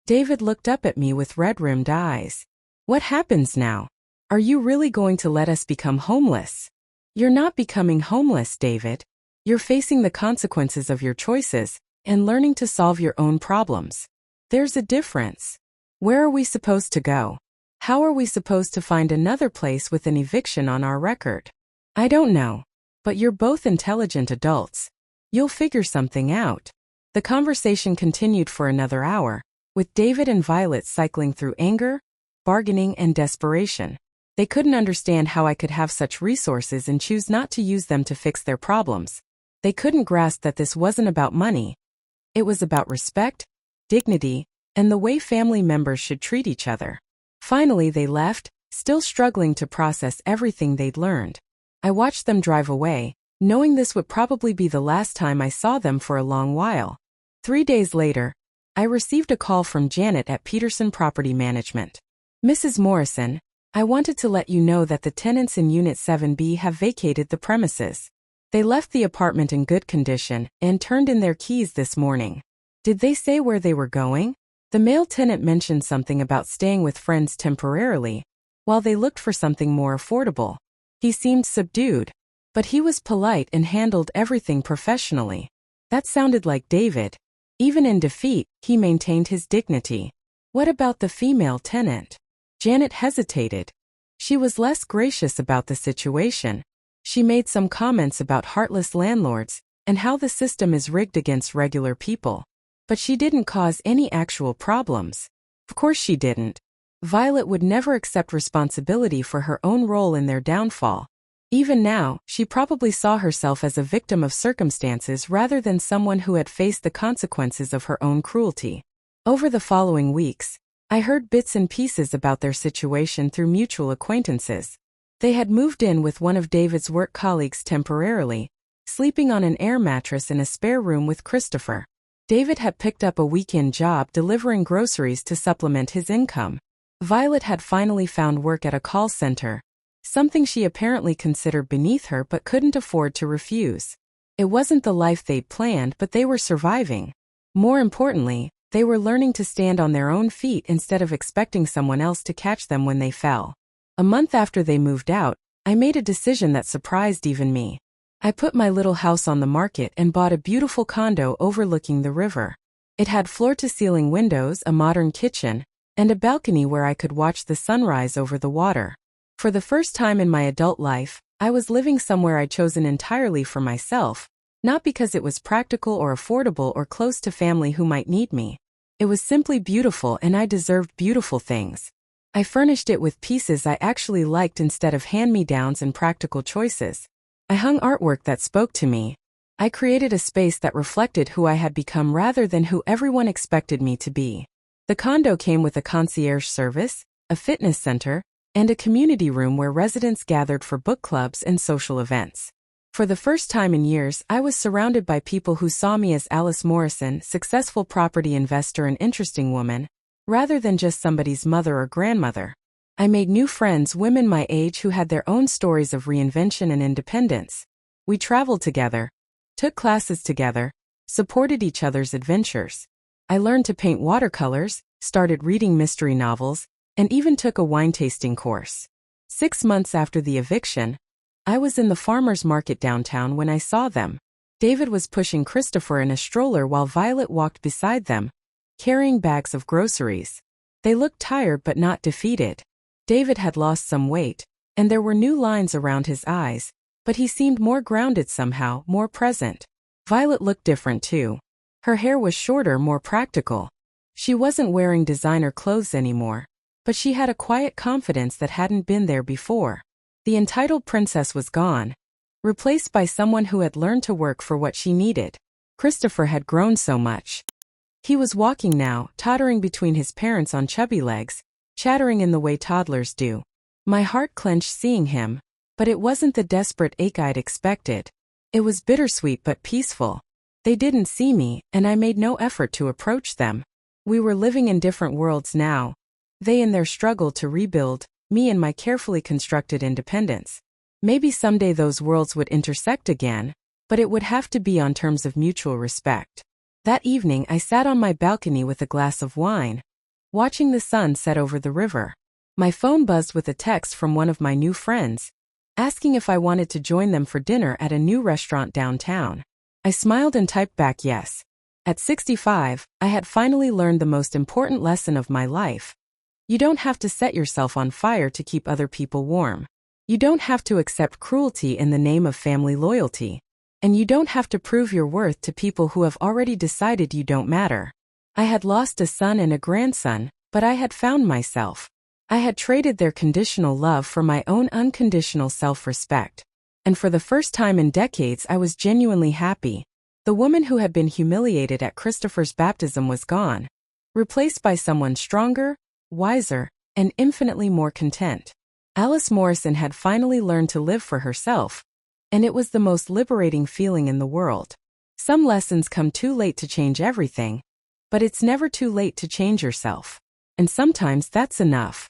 David looked up at me with red-rimmed eyes. "What happens now? Are you really going to let us become homeless?" "You're not becoming homeless, David. You're facing the consequences of your choices and learning to solve your own problems. There's a difference. Where are we supposed to go? How are we supposed to find another place with an eviction on our record? I don't know. But you're both intelligent adults. You'll figure something out." The conversation continued for another hour, with David and Violet cycling through anger, bargaining, and desperation. They couldn't understand how I could have such resources and choose not to use them to fix their problems. They couldn't grasp that this wasn't about money. It was about respect, dignity, and the way family members should treat each other. Finally they left, still struggling to process everything they'd learned. I watched them drive away, knowing this would probably be the last time I saw them for a long while. 3 days later, I received a call from Janet at Peterson Property Management. "Mrs. Morrison, I wanted to let you know that the tenants in Unit 7B have vacated the premises. They left the apartment in good condition and turned in their keys this morning." "Did they say where they were going?" "The male tenant mentioned something about staying with friends temporarily, while they looked for something more affordable. He seemed subdued, but he was polite and handled everything professionally." That sounded like David. Even in defeat, he maintained his dignity. "What about the female tenant?" Janet hesitated. She was less gracious about the situation. She made some comments about heartless landlords and how the system is rigged against regular people. But she didn't cause any actual problems. Of course she didn't. Violet would never accept responsibility for her own role in their downfall. Even now, she probably saw herself as a victim of circumstances rather than someone who had faced the consequences of her own cruelty. Over the following weeks, I heard bits and pieces about their situation through mutual acquaintances. They had moved in with one of David's work colleagues temporarily, sleeping on an air mattress in a spare room with Christopher. David had picked up a weekend job delivering groceries to supplement his income. Violet had finally found work at a call center, something she apparently considered beneath her but couldn't afford to refuse. It wasn't the life they'd planned, but they were surviving. More importantly, they were learning to stand on their own feet instead of expecting someone else to catch them when they fell. A month after they moved out, I made a decision that surprised even me. I put my little house on the market and bought a beautiful condo overlooking the river. It had floor-to-ceiling windows, a modern kitchen, and a balcony where I could watch the sunrise over the water. For the first time in my adult life, I was living somewhere I'd chosen entirely for myself, not because it was practical or affordable or close to family who might need me. It was simply beautiful, and I deserved beautiful things. I furnished it with pieces I actually liked instead of hand-me-downs and practical choices. I hung artwork that spoke to me. I created a space that reflected who I had become rather than who everyone expected me to be. The condo came with a concierge service, a fitness center, and a community room where residents gathered for book clubs and social events. For the first time in years, I was surrounded by people who saw me as Alice Morrison, successful property investor and interesting woman, rather than just somebody's mother or grandmother. I made new friends, women my age who had their own stories of reinvention and independence. We traveled together, took classes together, supported each other's adventures. I learned to paint watercolors, started reading mystery novels, and even took a wine tasting course. 6 months after the eviction, I was in the farmer's market downtown when I saw them. David was pushing Christopher in a stroller while Violet walked beside them, carrying bags of groceries. They looked tired but not defeated. David had lost some weight, and there were new lines around his eyes, but he seemed more grounded somehow, more present. Violet looked different too. Her hair was shorter, more practical. She wasn't wearing designer clothes anymore, but she had a quiet confidence that hadn't been there before. The entitled princess was gone, replaced by someone who had learned to work for what she needed. Christopher had grown so much. He was walking now, tottering between his parents on chubby legs, chattering in the way toddlers do. My heart clenched seeing him, but it wasn't the desperate ache I'd expected. It was bittersweet but peaceful. They didn't see me, and I made no effort to approach them. We were living in different worlds now. They in their struggle to rebuild, me in my carefully constructed independence. Maybe someday those worlds would intersect again, but it would have to be on terms of mutual respect. That evening I sat on my balcony with a glass of wine, watching the sun set over the river. My phone buzzed with a text from one of my new friends, asking if I wanted to join them for dinner at a new restaurant downtown. I smiled and typed back yes. At 65, I had finally learned the most important lesson of my life. You don't have to set yourself on fire to keep other people warm. You don't have to accept cruelty in the name of family loyalty. And you don't have to prove your worth to people who have already decided you don't matter. I had lost a son and a grandson, but I had found myself. I had traded their conditional love for my own unconditional self-respect. And for the first time in decades I was genuinely happy. The woman who had been humiliated at Christopher's baptism was gone, replaced by someone stronger, wiser, and infinitely more content. Alice Morrison had finally learned to live for herself, and it was the most liberating feeling in the world. Some lessons come too late to change everything, but it's never too late to change yourself. And sometimes that's enough.